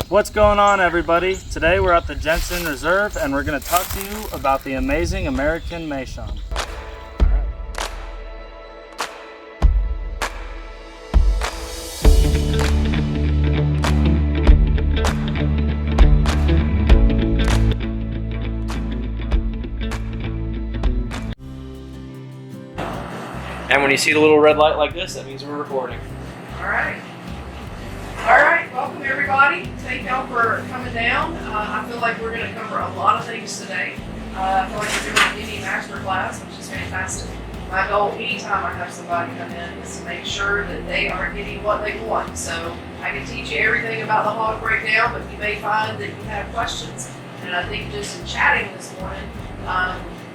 What's going on, everybody? Today we're at the Jensen Reserve and we're going to talk to you about the amazing American Meishan. And when you see the little red light like this, that means we're recording. All right. Welcome everybody. Thank y'all for coming down. I feel like we're going to cover a lot of things today. I feel like we're doing a mini master class, which is fantastic. My goal anytime I have somebody come in is to make sure that they are getting what they want. So I can teach you everything about the hog breakdown, but you may find that you have questions. And I think just in chatting this morning,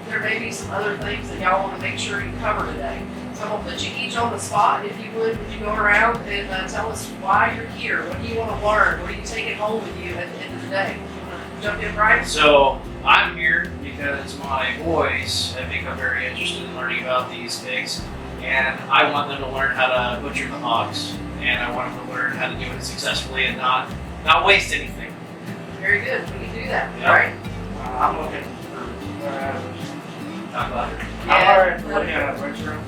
there may be some other things that y'all want to make sure you cover today. So I'm going to put you each on the spot. If you would you go around and tell us why you're here? What do you want to learn? What are you taking home with you at the end of the day? You want to jump in, Brian? So I'm here because my boys have become very interested in learning about these pigs, and I want them to learn how to butcher the hogs, and I want them to learn how to do it successfully and not waste anything. Very good. We can do that. Yep. All right. I'm looking for Talk about it. I'm already looking at a butcher.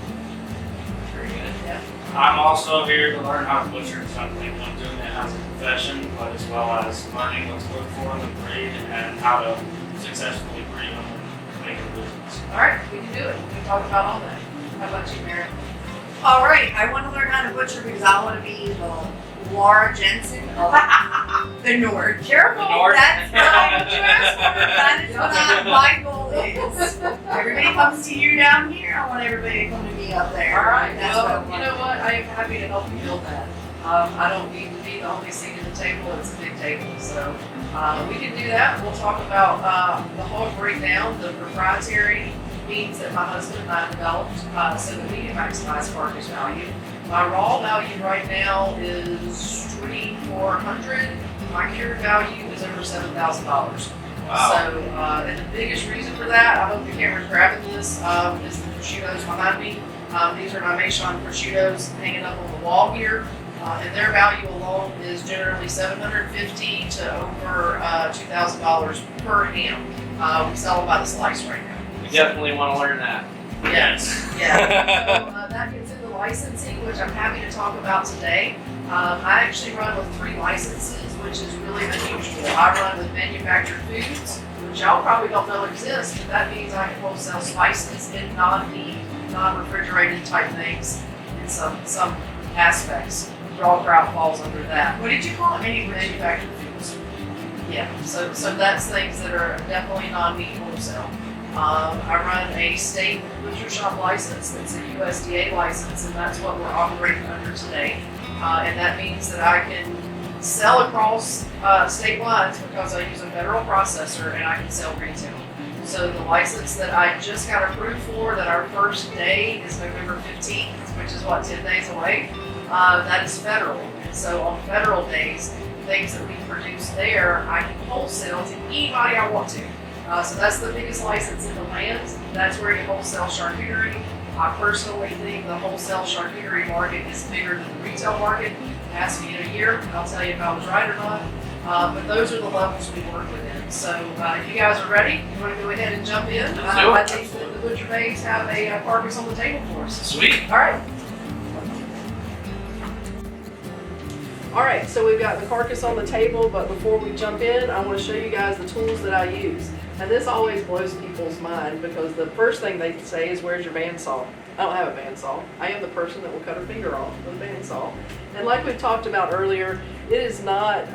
Very good. Yeah. I'm also here to learn how to butcher something. I'm doing it as a profession, but as well as learning what to look for in the breed and how to successfully breed them and make a business. All right. We can do it. We can talk about all that. How about you, Mary? All right, I want to learn how to butcher because I want to be the Laura Jensen of the North. Careful. The North. That's what I that is what my goal is. Everybody comes to you down here. I want everybody to come to me up there. All right. That's what I Well, want. you know what? I am happy to help you build that. I don't need to be the only seat at the table. It's a big table. So we can do that. We'll talk about the hog breakdown, the proprietary means that my husband and I developed so that we can maximize carcass value. My raw value right now is $2,400. My cured value is over $7,000. Wow. So, and the biggest reason for that, I hope the camera's grabbing this, is the prosciuttos behind me. These are my Meishan prosciuttos hanging up on the wall here. And their value alone is generally $750 to over $2,000 per ham. We sell them by the slice right now. We definitely want to learn that. Yes. Yeah. So that gets into licensing, which I'm happy to talk about today. I actually run with 3 licenses, which is really unusual. I run with manufactured foods, which y'all probably don't know exist, but that means I can wholesale spices and non-meat, non-refrigerated type things in some aspects. Raw kraut falls under that. What did you call it? Manufactured foods. Yeah, so that's things that are definitely non-meat wholesale. I run a state butcher shop license that's a USDA license, and that's what we're operating under today. And that means that I can sell across state lines because I use a federal processor and I can sell retail. So the license that I just got approved for, that our first day is November 15th, which is 10 days away, that is federal. And so on federal days, things that we produce there, I can wholesale to anybody I want to. So that's the biggest license in the land. That's where you wholesale charcuterie. I personally think the wholesale charcuterie market is bigger than the retail market. Ask me in a year, I'll tell you if I was right or not. But those are the levels we work within. So if you guys are ready, you want to go ahead and jump in. I think that the butcher babes have a carcass on the table for us. Sweet. All right. All right, so we've got the carcass on the table, but before we jump in, I want to show you guys the tools that I use. And this always blows people's mind because the first thing they say is, where's your bandsaw? I don't have a bandsaw. I am the person that will cut her finger off with a bandsaw. And like we talked about earlier, it is not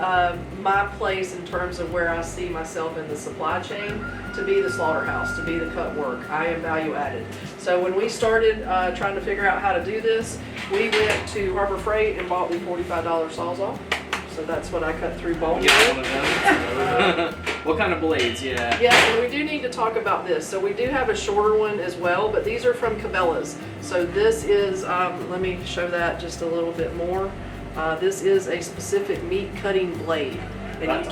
my place in terms of where I see myself in the supply chain to be the slaughterhouse, to be the cut work. I am value added. So when we started trying to figure out how to do this, we went to Harbor Freight and bought the $45 Sawzall. So that's what I cut through bone with. What kind of blades? Yeah. Yeah, and we do need to talk about this. So we do have a shorter one as well, but these are from Cabela's. So this is, let me show that just a little bit more. This is a specific meat cutting blade. And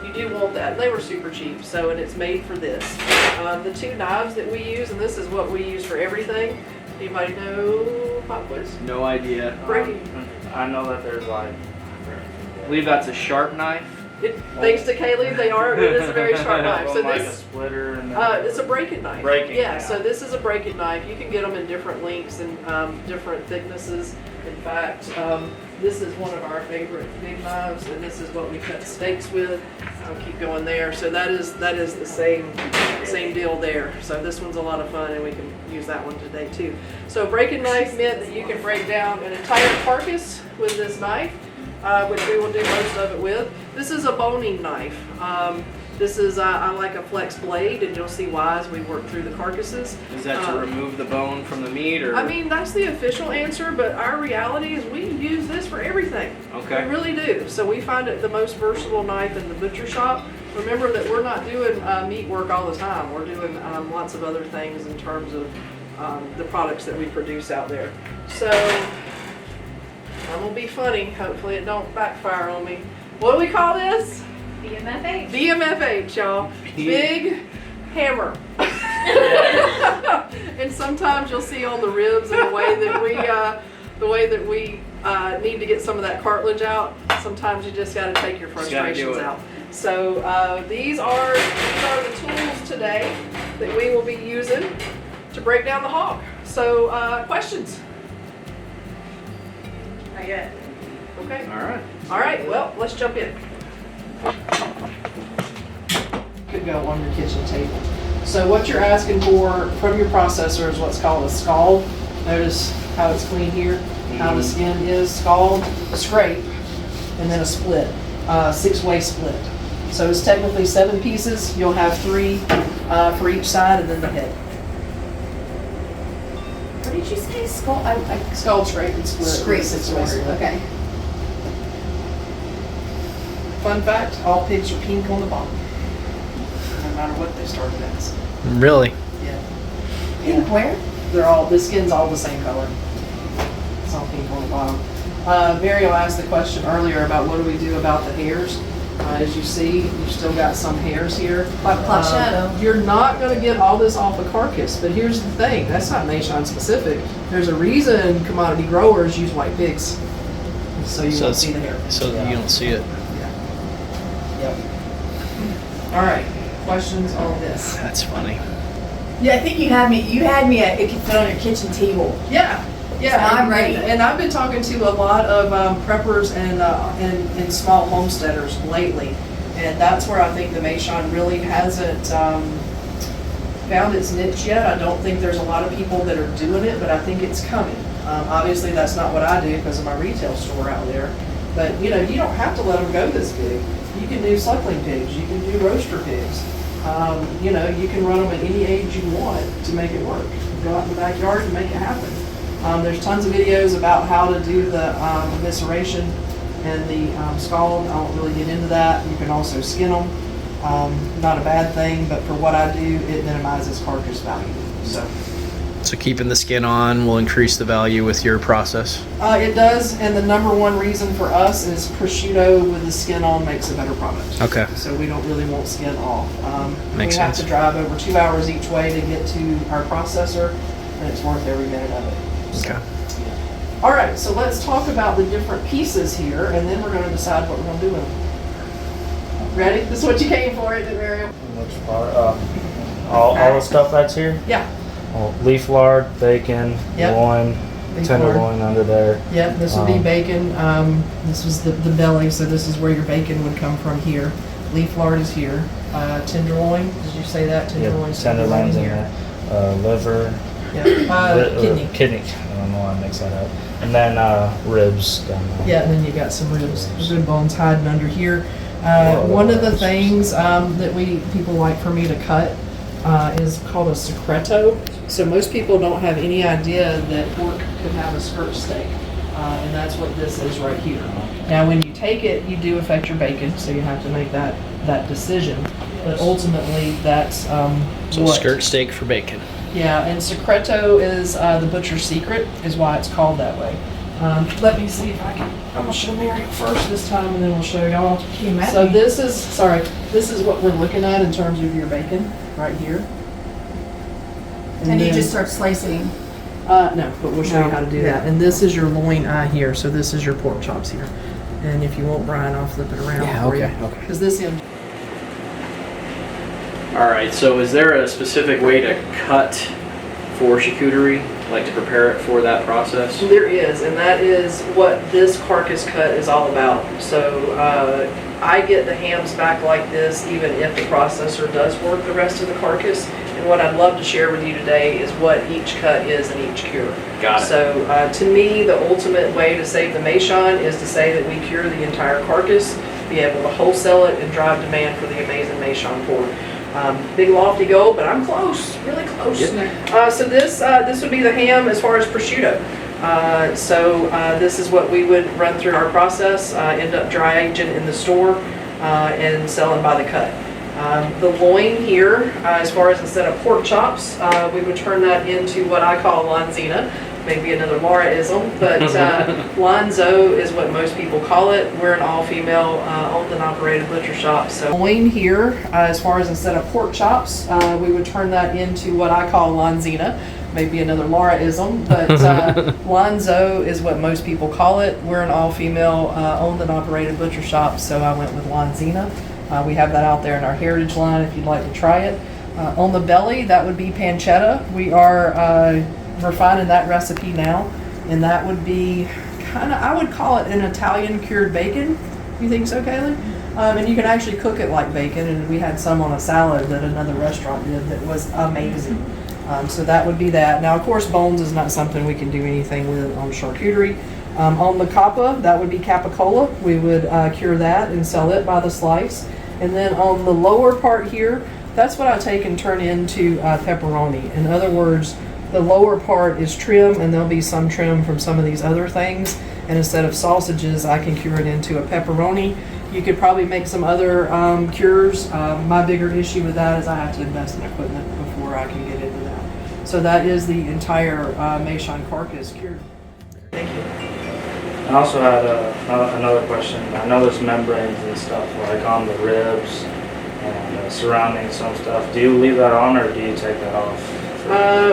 you do want that. They were super cheap, so, and it's made for this. The 2 knives that we use, and this is what we use for everything. Anybody know Pop Quiz? No idea. Breaking. I know that there's like, I believe that's a sharp knife. Thanks to Kaylee, it is a very sharp knife. So like a this, splitter and it's a break-it knife. Break-it, yeah, yeah. so this is a break-it knife. You can get them in different lengths and different thicknesses. In fact, this is one of our favorite big knives, and this is what we cut steaks with. I'll keep going there. So that is the same deal there. So this one's a lot of fun, and we can use that one today too. So break-it knife meant that you can break down an entire carcass with this knife, which we will do most of it with. This is a boning knife. This is, I like a flex blade, and you'll see why as we work through the carcasses. Is that to remove the bone from the meat, or? I mean, that's the official answer, but our reality is we use this for everything. Okay. We really do. So we find it the most versatile knife in the butcher shop. Remember that we're not doing meat work all the time. We're doing lots of other things in terms of the products that we produce out there. So I'm gonna be funny. Hopefully it don't backfire on me. What do we call this? BMFH. BMFH, y'all. Big hammer. And sometimes you'll see on the ribs and the way that we need to get some of that cartilage out. Sometimes you just got to take your frustrations out. So these are the tools today that we will be using to break down the hog. So questions? Not yet. Okay. All right. Well, let's jump in. Could go on your kitchen table. So what you're asking for from your processor is what's called a scald. Notice how it's clean here, how the skin is scald, a scrape, and then a split, 6-way split. So it's technically 7 pieces. You'll have 3 for each side, and then the head. What did you say? Skull? Scald, scrape, and split. Scrape, 6-way split. okay. Fun fact, all pigs are pink on the bottom, no matter what they started as. Really? Yeah. Pink where? The skin's all the same color. It's all pink on the bottom. Mario asked the question earlier about what do we do about the hairs. As you see, you've still got some hairs here. Like black shadow. You're not going to get all this off a carcass, but here's the thing, that's not Meishan specific. There's a reason commodity growers use white pigs. So you won't see the hair. So you don't see it. Yep. All right. Questions on this? That's funny. Yeah, I think you had me at it could fit on your kitchen table. Yeah. So I'm ready. And I've been talking to a lot of preppers and small homesteaders lately, and that's where I think the Meishan really hasn't found its niche yet. I don't think there's a lot of people that are doing it, but I think it's coming. Obviously, that's not what I do because of my retail store out there. But you don't have to let them go this big. You can do suckling pigs. You can do roaster pigs. You can run them at any age you want to make it work. Go out in the backyard and make it happen. There's tons of videos about how to do the evisceration and the scald. I won't really get into that. You can also skin them. Not a bad thing, but for what I do, it minimizes carcass value. So keeping the skin on will increase the value with your process? It does, and the number one reason for us is prosciutto with the skin on makes a better product. Okay. So we don't really want skin off. Makes we have sense. to drive over 2 hours each way to get to our processor, and it's worth every minute of it. So, Okay. yeah. All right, so let's talk about the different pieces here, and then we're going to decide what we're going to do with them. Ready? This is what you came for, isn't it, Mario? Which part? All the stuff that's here? Yeah. Well, leaf lard, bacon, Yep. loin, Leaf tenderloin under there. Yep, this would be bacon. This was the belly, so this is where your bacon would come from here. Leaf lard is here. Tenderloin, did you say that? Tenderloin's Tenderloin's in here. there. Liver. Yep. Kidney. Kidney. I don't know why I mix that up. And then ribs down there. Yeah, and then you got some ribs, good bones hiding under here. Whoa. One of the things that people like for me to cut is called a secreto. So most people don't have any idea that pork could have a skirt steak, and that's what this is right here. Now, when you take it, you do affect your bacon, so you have to make that decision. But ultimately, that's So skirt steak for bacon. Yeah, and secreto is the butcher's secret, is why it's called that way. Let me see if I can. I'm gonna show Mary first this time, and then we'll show y'all. Can you imagine? So this is what we're looking at in terms of your bacon right here. And you then- just start slicing. no, but we'll show you how to do Yeah. that. And this is your loin eye here, so this is your pork chops here. And if you want Brian, I'll flip it around Yeah, for okay, you. okay. Because this end. All right, so is there a specific way to cut for charcuterie, like to prepare it for that process? There is, and that is what this carcass cut is all about. So I get the hams back like this even if the processor does work the rest of the carcass. And what I'd love to share with you today is what each cut is in each cure. Got it. So to me, the ultimate way to save the Meishan is to say that we cure the entire carcass, be able to wholesale it, and drive demand for the amazing Meishan pork. Big lofty goal, but I'm close, really close. Getting there. So this would be the ham as far as prosciutto. This is what we would run through our process, end up dry aging in the store and selling by the cut. The loin here, as far as instead of pork chops, we would turn that into what I call lonzina. Maybe another Laura-ism, but Lonzo is what most people call it. We're an all-female owned and operated butcher shop. So loin here, as far as instead of pork chops, we would turn that into what I call lonzina. Maybe another Laura-ism, but Lonzo is what most people call it. We're an all-female owned and operated butcher shop, so I went with lonzina. We have that out there in our heritage line if you'd like to try it. On the belly, that would be pancetta. We are refining that recipe now, and that would be I would call it an Italian cured bacon. You think so, Kaylee? And you can actually cook it like bacon, and we had some on a salad that another restaurant did that was amazing. So that would be that. Now, of course, bones is not something we can do anything with on charcuterie. On the capa, that would be capicola. We would cure that and sell it by the slice. And then on the lower part here, that's what I take and turn into pepperoni. In other words, the lower part is trim, and there'll be some trim from some of these other things. And instead of sausages, I can cure it into a pepperoni. You could probably make some other cures. My bigger issue with that is I have to invest in equipment before I can get into that. So that is the entire Meishan carcass cured. Thank you. I also had another question. I know there's membranes and stuff like on the ribs and surrounding some stuff. Do you leave that on or do you take that off?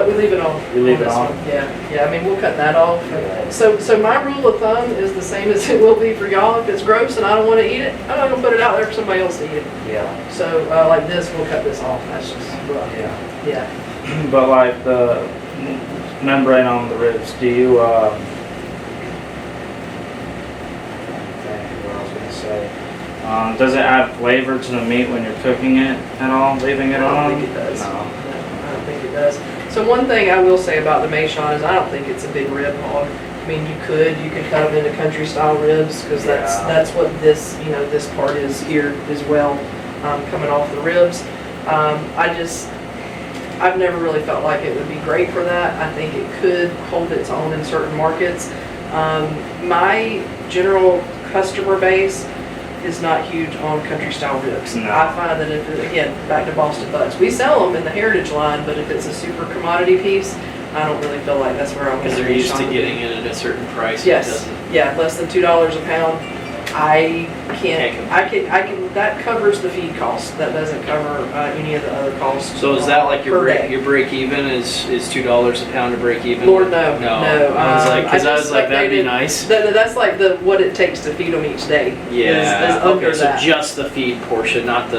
We leave it on. You leave it this on? one. Yeah. I mean, we'll cut that off. So my rule of thumb is the same as it will be for y'all. If it's gross and I don't want to eat it, I'm not gonna put it out there for somebody else to eat it. Yeah. So like this, we'll cut this off. That's just rough. Yeah. Yeah. But like the membrane on the ribs, do you does it add flavor to the meat when you're cooking it at all, leaving it on? I don't think it does. No. I don't think it does. So one thing I will say about the Meishan is I don't think it's a big rib hog. I mean, you could cut them into country style ribs because that's what this this part is here as well, coming off the ribs. I've never really felt like it would be great for that. I think it could hold its own in certain markets. My general customer base is not huge on country style ribs. No. I find that again, back to Boston Butts, we sell them in the heritage line, but if it's a super commodity piece, I don't really feel like that's where I'm going to Because they're used to getting it at a certain price. Yes, yeah, less than $2 a pound. I can, that covers the feed cost. That doesn't cover any of the other costs. So is that like your per break even is $2 a pound to break even? Lord, no. I was like, that'd be nice. That's like what it takes to feed them each day. Yeah. Is under okay, so that. just the feed portion, not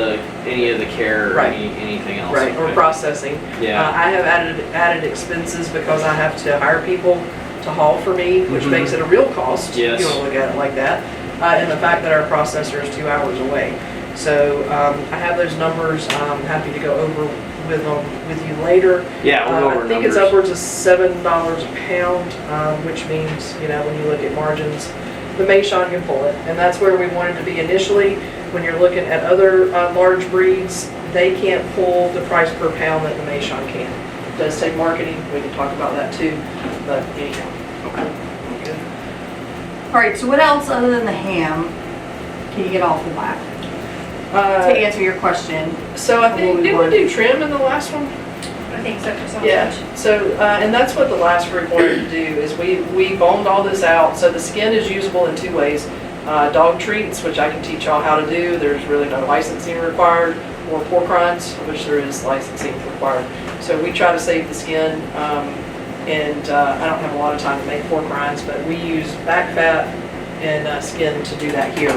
any of the care or Right. anything else. Right, or Okay. processing. Yeah. I have added expenses because I have to hire people to haul for me, which Mhm. makes it a real cost. Yes. If you want to look at it like that. And the fact that our processor is 2 hours away. So I have those numbers. I'm happy to go over with you later. Yeah, we'll go over I think numbers. it's upwards of $7 a pound, which means, when you look at margins, the Meishan can pull it. And that's where we wanted to be initially. When you're looking at other large breeds, they can't pull the price per pound that the Meishan can. It does take marketing. We can talk about that too. But anyhow. Okay. Good. All right, so what else other than the ham can you get off the back? To answer your question. So I think, did we do trim in the last one? I think so for sausage. Yeah, so, and that's what the last group wanted to do, is we boned all this out. So the skin is usable in two ways. Dog treats, which I can teach y'all how to do. There's really no licensing required, or pork rinds, which there is licensing required. So we try to save the skin, and I don't have a lot of time to make pork rinds, but we use back fat and skin to do that here.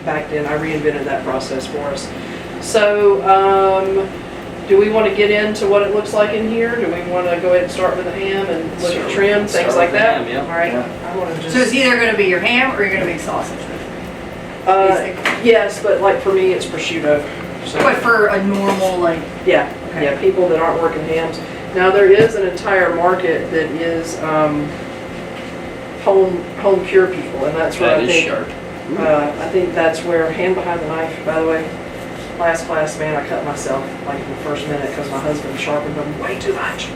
Back then, I reinvented that process for us. So, do we want to get into what it looks like in here? Do we want to go ahead and start with the ham and look at trim, things like that? Yeah. All right. Yeah. I want to just. So it's either gonna be your ham or you're gonna make sausage with it. Yes, but like for me, it's prosciutto. So, But for a normal, like, yeah, Okay. yeah, people that aren't working hams. Now there is an entire market that is home cure people, and that's where That I is think sharp. I think that's where hand behind the knife. By the way, last class, man, I cut myself like in the first minute because my husband sharpened them way too much.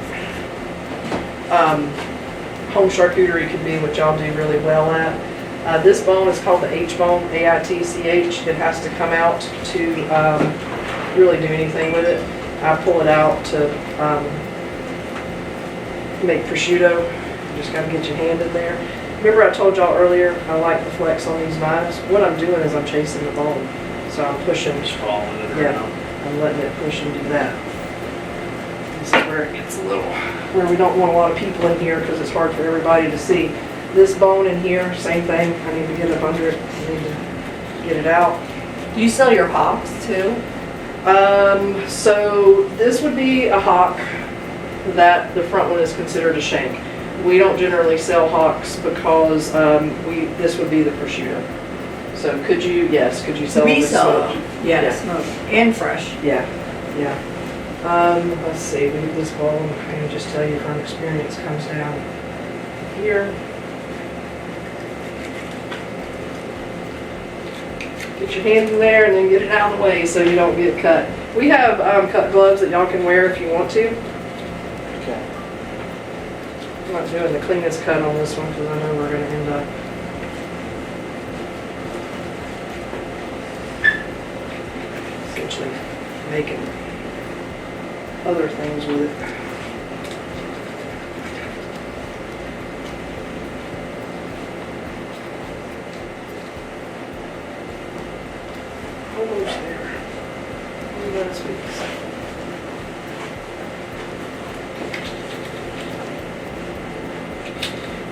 Home charcuterie could be what y'all do really well at. This bone is called the H bone, AITCH. It has to come out to really do anything with it. I pull it out to make prosciutto. You just gotta get your hand in there. Remember I told y'all earlier, I like the flex on these knives. What I'm doing is I'm chasing the bone. So I'm pushing, Just following it yeah, around. I'm letting it push and do that. This is where it gets a little, where we don't want a lot of people in here because it's hard for everybody to see. This bone in here, same thing. I need to get up under it. I need to get it out. do you sell your hocks too? So this would be a hock. That the front one is considered a shank. We don't generally sell hocks because this would be the prosciutto. So could you sell We this sell smoked? them, yes, and fresh. Yeah, yeah. Let's see, we do this bone. I can just tell you from experience comes down here. Get your hand in there and then get it out of the way so you don't get cut. We have cut gloves that y'all can wear if you want to. Okay. I'm not doing the cleanest cut on this one because I know we're going to end up essentially making other things with it. Almost there. Last piece.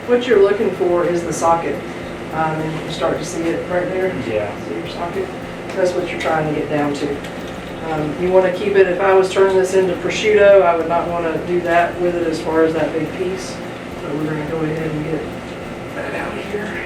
What you're looking for is the socket. And you can start to see it right there. Yeah. See your socket? That's what you're trying to get down to. You want to keep it, if I was turning this into prosciutto, I would not want to do that with it as far as that big piece. So we're going to go ahead and get that out of here.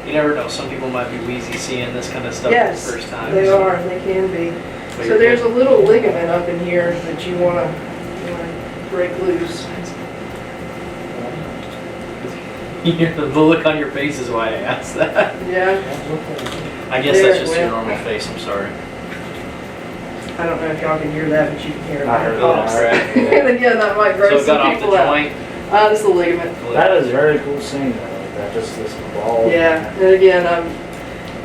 You never know. Some people might be wheezy seeing this kind of stuff Yes, for the first time. they so- are, they can be. but So you're there's a good. little ligament up in here that you want to break loose. The look on your face is why I asked that. Yeah, I guess There that's it just your went. normal face. I'm sorry. I don't know if y'all can hear that, but you can hear it. I heard Oh, that. all right. And again, that might So gross it got some off the people out. joint. It's the ligament. That is very cool seeing that like that. Just this ball. Yeah, and again,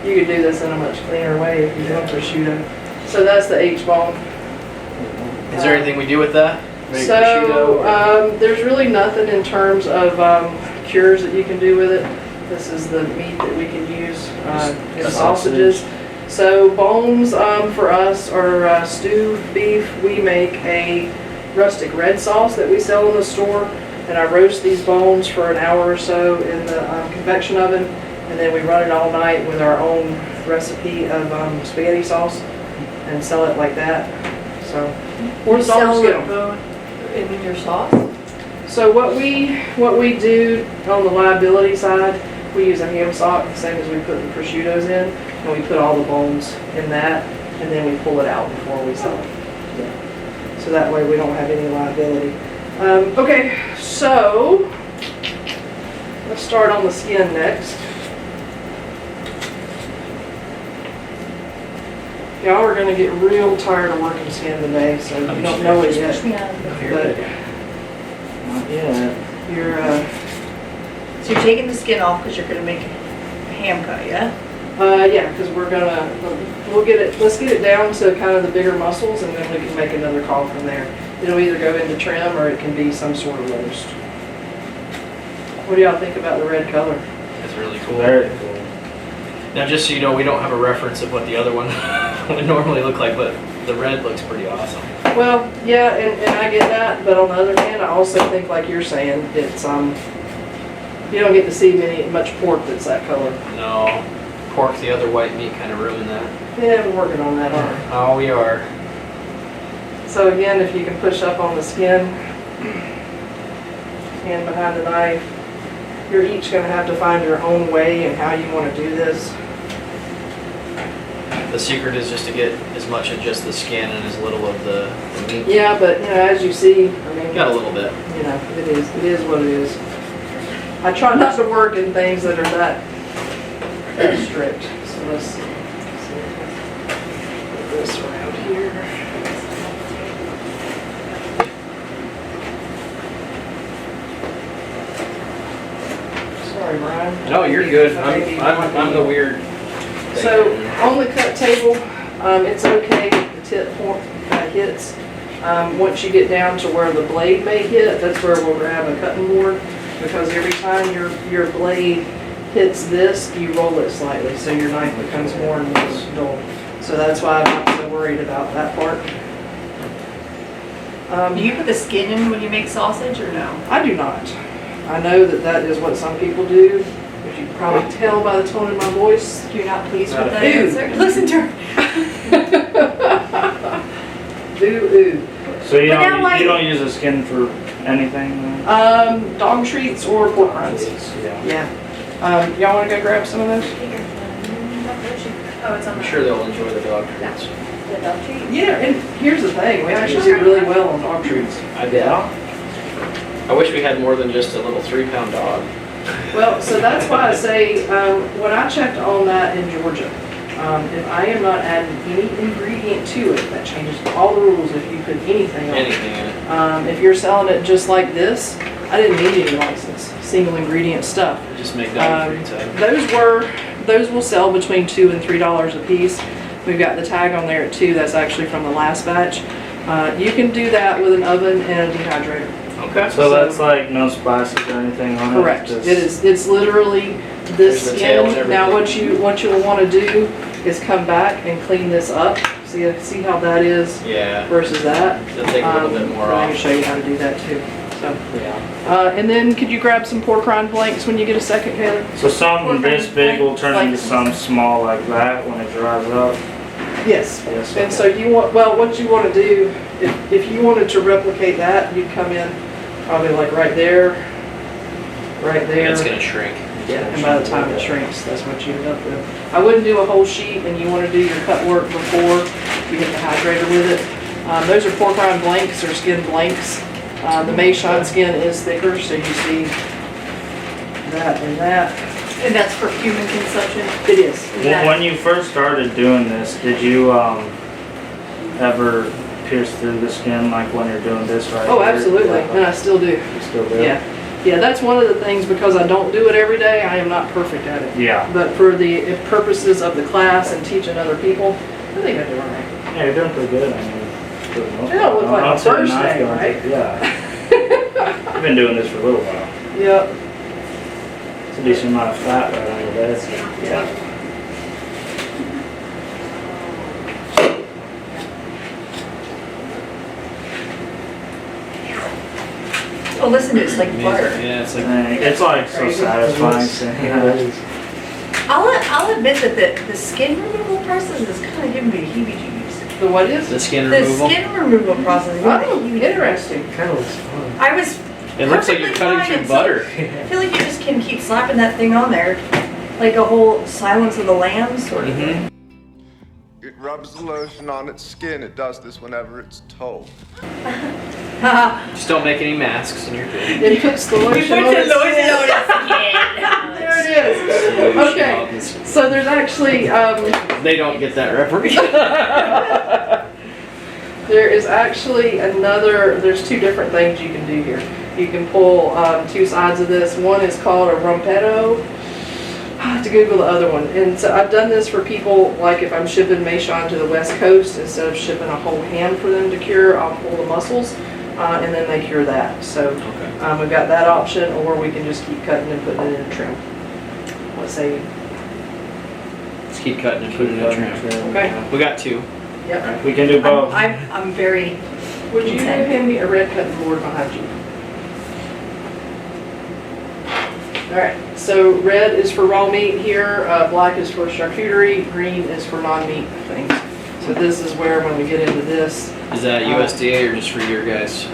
you could do this in a much cleaner way if you want to shoot it. So that's the H bone. Is there anything we do with that? Make So prosciutto or- there's really nothing in terms of cures that you can do with it. This is the meat that we can use in Just sausages. So bones for us are stewed beef. We make a rustic red sauce that we sell in the store, and I roast these bones for an hour or so in the convection oven, and then we run it all night with our own recipe of spaghetti sauce and sell it like that. So, or just Sell get it 'em. bone in your sauce? So what we do on the liability side, we use a ham sock, the same as we put the prosciuttos in, and we put all the bones in that, and then we pull it out before we sell it. So that way we don't have any liability. Okay, so let's start on the skin next. Y'all are gonna get real tired of working skin today, so you don't know it yet. But Not yet. you're, So you're taking the skin off because you're gonna make a ham cut, yeah? yeah, because we'll get it, let's get it down to kind of the bigger muscles, and then we can make another call from there. It'll either go into trim or it can be some sort of roast. What do y'all think about the red color? It's really cool. Very cool. Now, just so you know, we don't have a reference of what the other one would normally look like, but The red looks pretty awesome. Well, yeah, and I get that, but on the other hand, I also think, like you're saying, it's you don't get to see much pork that's that color. No, pork, the other white meat kind of ruined that. Yeah, we're working on that, aren't we? Oh, we are. So again, if you can push up on the skin and behind the knife, you're each going to have to find your own way and how you want to do this. The secret is just to get as much of just the skin and as little of the meat. Yeah, but as you see, I mean, Got a little bit. it is what it is. I try not to work in things that are that strict. So let's see. Put this around here. Sorry, Brian. No, you're good. Maybe I'm the weird. So on the cut table, it's okay if the tip hits. Once you get down to where the blade may hit, that's where we'll grab a cutting board, because every time your blade hits this, you roll it slightly, so your knife becomes more and more dull. So that's why I'm not so worried about that part. Do you put the skin in when you make sausage or no? I do not. I know that is what some people do. As you can probably tell by the tone of my voice. You're not pleased with that Ew. answer? Listen to her. Ooh. So you But now, like- don't use the skin for anything? Then? Dog treats or pork rinds. Yeah. Yeah. Y'all want to go grab some of those? Oh, it's on I'm the sure they'll enjoy the dog treats. the dog treat. Yeah, and here's the thing, we actually do really well on dog treats. I bet. I wish we had more than just a little 3-pound dog. Well, so that's why I say, when I checked on that in Georgia, if I am not adding any ingredient to it, that changes all the rules if you put anything on it. Anything in it. If you're selling it just like this, I didn't need any license, single ingredient stuff. Just make dog treats. Those will sell between $2 and $3 a piece. We've got the tag on there at $2, that's actually from the last batch. You can do that with an oven and a dehydrator. Okay. So that's like no spices or anything on Correct. it? It's literally this There's the tail skin. and Now everything. what you'll want to do is come back and clean this up. See how that is Yeah. versus that. It'll take a little bit more I off. can show you how to do that too. So, Yeah. and then could you grab some pork rind blanks when you get a second, Haley? So something this big will turn into something small like that when it dries up? Yes. Yes. And so what you want to do, if you wanted to replicate that, you'd come in probably like right there. It's gonna shrink. Yeah, and by the time it shrinks, that's what you end up with. I wouldn't do a whole sheet, and you want to do your cut work before you hit the hydrator with it. Those are pork rind blanks or skin blanks. The Meishan skin is thicker, so you see that and that. And that's for human consumption? It is. When you first started doing this, did you ever pierce through the skin like when you're doing this right Oh, here? absolutely, and I still do. You still do? Yeah. Yeah, that's one of the things, because I don't do it every day, I am not perfect at it. Yeah. But for the purposes of the class and teaching other people, I think I do all right. Yeah, you're doing pretty good. I mean, for the most It don't look part. like I'll a say the first knife day, going right? pretty- Yeah. You've been doing this for a little while. Yep. It's a decent amount of fat right on your bed. Yeah. Oh, listen to it, it's like butter. Yeah, it's like. It's like so Crazy. satisfying seeing that. I'll admit that the skin removal process is kind of giving me heebie-jeebies. The what is? The skin The removal. skin removal process is Oh, giving me heebie-jeebies. interesting. Kind of looks fun. I was It looks like you're perfectly cutting fine through until- butter. I feel like you just can keep slapping that thing on there, like a whole Silence of the Lambs sort of thing. It rubs the lotion on its skin. It does this whenever it's told. Just don't make any masks and you're good. It puts the lotion on its skin. There it is. Okay. So there's actually, They don't get that reference. there is actually there's two different things you can do here. You can pull two sides of this. One is called a rompetto. I have to Google the other one. And so I've done this for people, like if I'm shipping Meishan to the West Coast, instead of shipping a whole ham for them to cure, I'll pull the muscles, and then they cure that. So we've got that option, or we can just keep cutting and putting it in a trim. Let's say, Let's keep cutting and putting it in a trim. okay. We got two. Yep. We can do both. I'm very. Would you hand me a red cutting board behind you? Alright, so red is for raw meat here, black is for charcuterie, green is for non-meat things. So this is where, when we get into this, Is that USDA or just for your guys?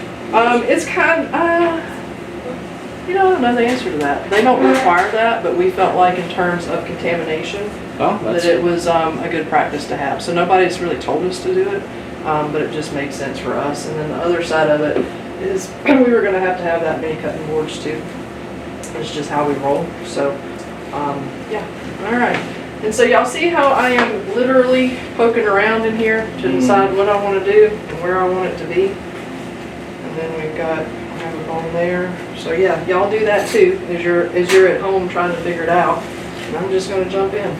it's kind of, I don't know the answer to that. They don't require that, but we felt like in terms of contamination, Oh, that that's it was a good practice to have. So nobody's really told us to do it, but it just makes sense for us. And then the other side of it is we were going to have that many cutting boards too. It's just how we roll. So, yeah. All right. And so y'all see how I am literally poking around in here to decide what I want to do and where I want it to be. And then we've got, I have a bone there. So yeah, y'all do that too as you're at home trying to figure it out. And I'm just going to jump in.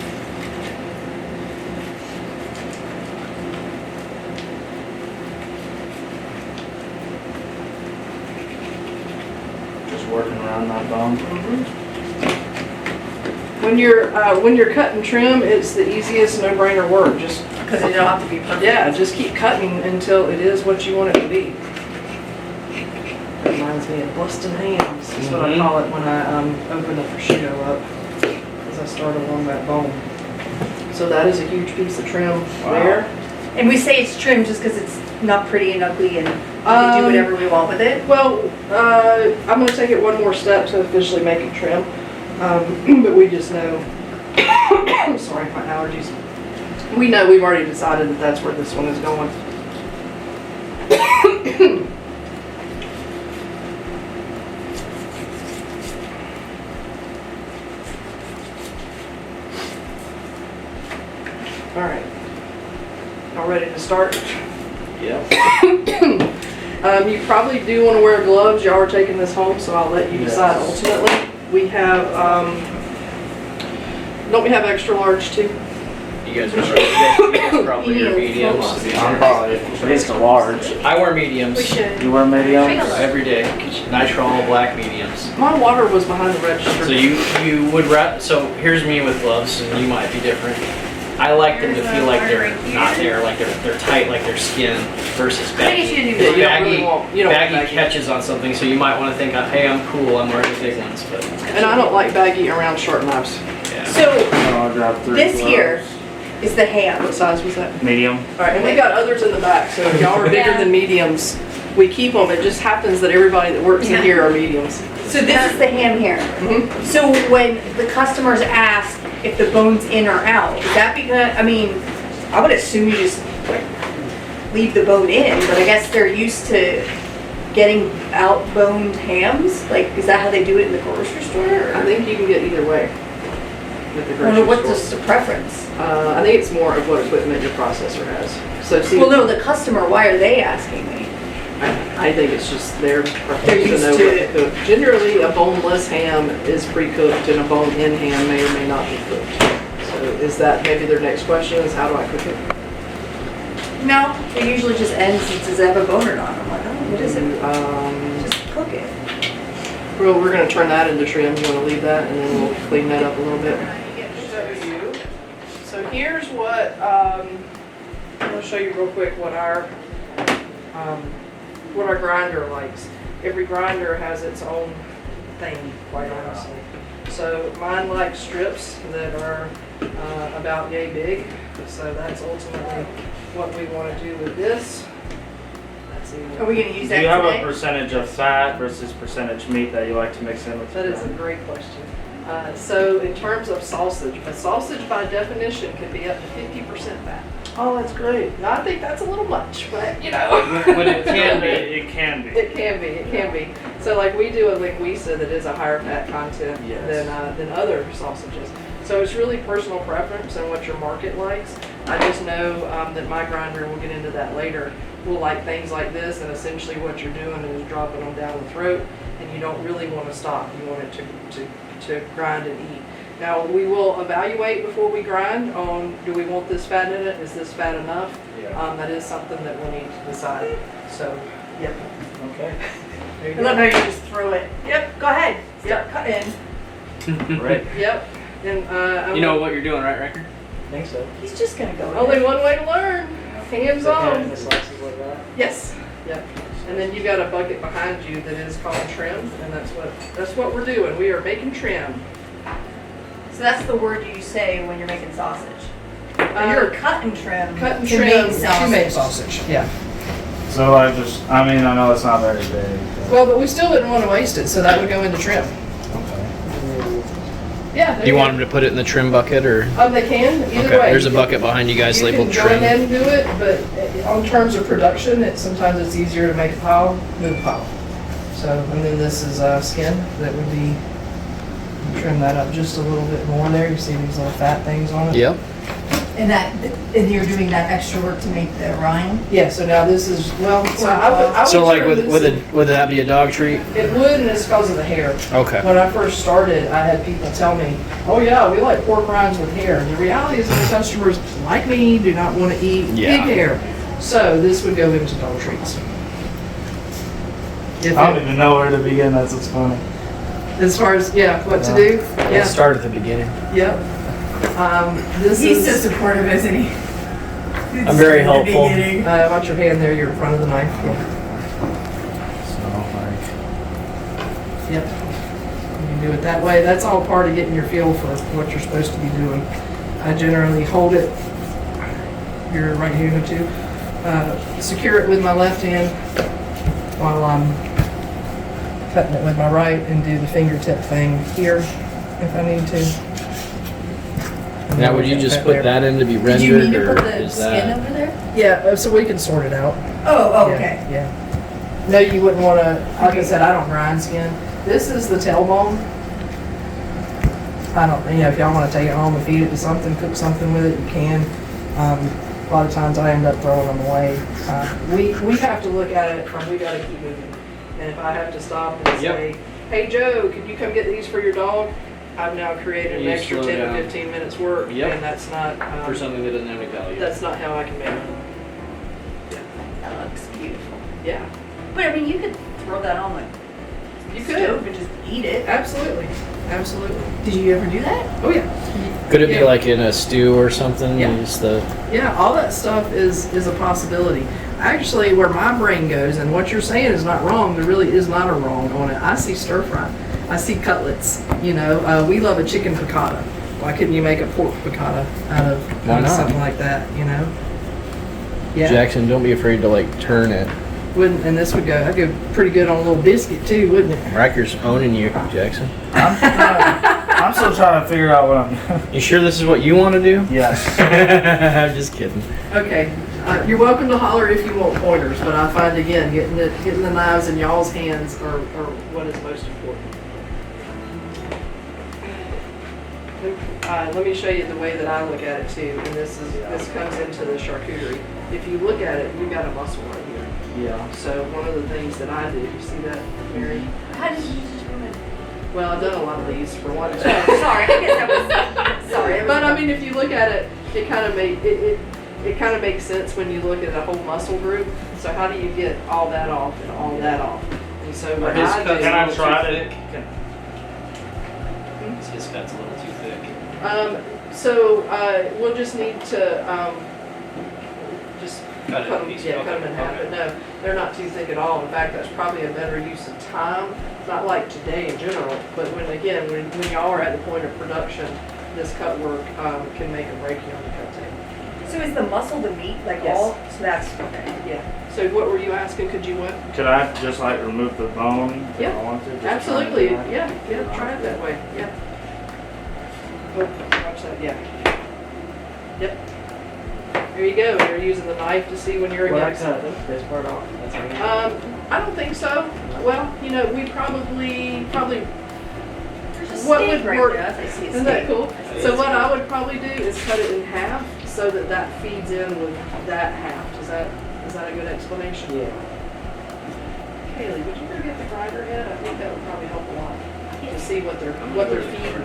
Just working around that bone. When you're cutting trim, it's the easiest no-brainer work. Just Because it don't have to be perfect. yeah, just keep cutting until it is what you want it to be. That reminds me of busting hams. That's what I call it when I open the prosciutto up, as I start along that bone. So that is a huge piece of trim there. And we say it's trim just because it's not pretty and ugly and we can do whatever we want with it. Well, I'm going to take it one more step to officially make it trim. But we just know, I'm sorry, my allergies. We know we've already decided that that's where this one is going. All right. Y'all ready to start? yeah. You probably do want to wear gloves. Y'all are taking this home, so I'll let you decide ultimately. We have, don't we have extra large too? You guys are probably your mediums. To be I'm honest. probably at least a large. I wear mediums We should. You wear mediums? every day. Nitrile black mediums. My water was behind the register. So you would so here's me with gloves, and you might be different. I like them to feel like they're not there, like they're tight, like their skin versus baggy. I think you should do Yeah, you don't really Baggy, want- you don't want baggy baggy. catches on something, so you might want to think, hey, I'm cool, I'm wearing the big ones, but And I don't like baggy around sharp knives. yeah. So I'll grab 3 this gloves. here is the ham. What size was that? Medium. All right, and we got others in the back, so if y'all are bigger Yeah. than mediums, we keep them. It just happens that everybody that works in Yeah. here are mediums. So this is the ham here. Mhm. So when the customers ask if the bone's in or out, is that because, I mean, I would assume you just like leave the bone in, but I guess they're used to getting out boned hams? Like, is that how they do it in the grocery store? I think you can get either way with the Or grocery what's store. just the preference? I think it's more of what equipment your processor has. So see, Well, no, the customer, why are they asking me? I think it's just their They're preference to used know to what to it. cook. Generally, a boneless ham is pre-cooked and a bone-in ham may or may not be cooked. So is that maybe their next question is how do I cook it? No, it usually just ends, does it have a bone or not? I'm like, oh, what is it? Just cook it. Well, we're gonna turn that into trim. You wanna leave that and then we'll clean that up a little bit. So here's what, I'm gonna show you real quick what our grinder likes. Every grinder has its own thing, quite honestly. So mine likes strips that are about yay big. So that's ultimately what we want to do with this. Let's see. Are we gonna use Do that you have a today? percentage of fat versus percentage meat that you like to mix in with? That is a great question. So in terms of sausage, a sausage by definition can be up to 50% fat. Oh, that's great. Now, I think that's a little much, but you know. But it can be. It can be. It can be, it can be. So like we do a linguiça that is a higher fat content Yes. than other sausages. So it's really personal preference and what your market likes. I just know that my grinder, we'll get into that later, will like things like this, and essentially what you're doing is dropping them down the throat, and you don't really want to stop. You want it to grind and eat. Now, we will evaluate before we grind on, do we want this fat in it? Is this fat enough? Yeah. That is something that we'll need to decide. So, yep. Okay. There you I love go. how you just throw it. Yep, go ahead. Start cutting. Right. Yep. And You know what you're doing, right, Riker? I think so. He's just gonna go. only one way to learn. Hands The on. the slices like that? Yes, yep. And then you got a bucket behind you that is called trim, and that's what we're doing. We are making trim. So that's the word you say when you're making sausage. You're cut and trim. Cut and to trim make to sausage. make sausage. Yeah. So I know it's not very big. Well, but we still didn't want to waste it, so that would go into trim. Okay. Yeah. Do you want them to put it in the trim bucket or? They can, either Okay, way. there's a bucket behind you guys labeled You can go trim. ahead and do it, but on terms of production, sometimes it's easier to make a pile, move a pile. So, and then this is skin that would be, trim that up just a little bit more there. You see these little fat things on it? Yep. And you're doing that extra work to make the rind? Yeah, so now this is, well, so I would So like trim this would that be a dog treat? It would, and it's because of the hair. Okay. When I first started, I had people tell me, oh yeah, we like pork rinds with hair. The reality is that the customers, like me, do not want to eat Yeah. pig hair. So this would go into dog treats. If I don't it- even know where to begin. That's what's funny. As far as, what to Yeah. do? Let's Yeah, start at the beginning. yep. This He's so is, supportive, isn't he? I'm very helpful. watch your hand there, you're in front of the knife. Yeah. So like, Yep. You can do it that way. That's all part of getting your feel for what you're supposed to be doing. I generally hold it, your right hand too, secure it with my left hand while I'm cutting it with my right, and do the fingertip thing here if I need to. And now then would you we'll just cut put there. that in to be Did you rendered need to or put the is skin that? over there? Yeah, so we can sort it out. Oh, Yeah, okay. Yeah. No, you wouldn't want to, like I said, I don't grind skin. This is the tailbone. I don't, if y'all want to take it home and feed it to something, cook something with it, you can. A lot of times I end up throwing them away. We have to look at it from, we got to keep moving. And if I have to stop and Yep. say, hey Joe, could you come get these for your dog? I've now created an You extra slow 10 down. to 15 minutes work, Yep. and that's not, For something that doesn't have any value. that's not how I can make it. That looks beautiful. Yeah, But I mean, you could throw that on the you could. stove and just eat it. Absolutely, absolutely. Did you ever do that? Oh yeah. Could it be Yeah. like in a stew or something? Yeah. Use the Yeah, all that stuff is a possibility. Actually, where my brain goes, and what you're saying is not wrong, there really is not a wrong on it. I see stir fry. I see cutlets. We love a chicken piccata. Why couldn't you make a pork piccata out Why of not? something like that, Yeah. Jackson, don't be afraid to like turn it. Wouldn't, and this would go, I'd go pretty good on a little biscuit too, wouldn't it? Riker's owning you, Jackson. I'm still trying to figure out what I'm doing. You sure this is what you want to do? Yes. I'm just kidding. Okay, you're welcome to holler if you want pointers, but I find again, getting the knives in y'all's hands are what is most important. Let me show you the way that I look at it too, and this comes into the charcuterie. If you look at it, you got a muscle right here. Yeah. So one of the things that I do, you see that, Mary? How did you determine? Well, I've done a lot of these for one. Sorry, I guess that was, sorry. But I mean, if you look at it, it kind of makes sense when you look at a whole muscle group. So how do you get all that off and all that off? And so what His I cuts do, Can I a little try too it? thick? His cut's a little too thick. we'll just need to just Cut it cut in them, pieces. cut them in half. Okay. But no, they're not too thick at all. In fact, that's probably a better use of time. Not like today in general, but when y'all are at the point of production, this cut work can make or break you on the cut table. So is the muscle the meat, like Yes. all? So that's okay. Yeah. So what were you asking? Could you what? Could I just like remove the bone if Yeah. I want to? Just Absolutely. try it? Yeah. Try it that way. Yeah. Oh, watch that. Yeah. Yep. There you go. You're using the knife to see when you're Well, I against cut something. this part off. That's how you I don't think so. Well, we probably. There's a What steak would right work- there. That's a steak. Isn't that cool? So what I would probably do is cut it in half so that feeds in with that half. Is that a good explanation? Yeah. Kaylee, would you go get the grinder head? I think that would probably help a lot to see what they're feeding.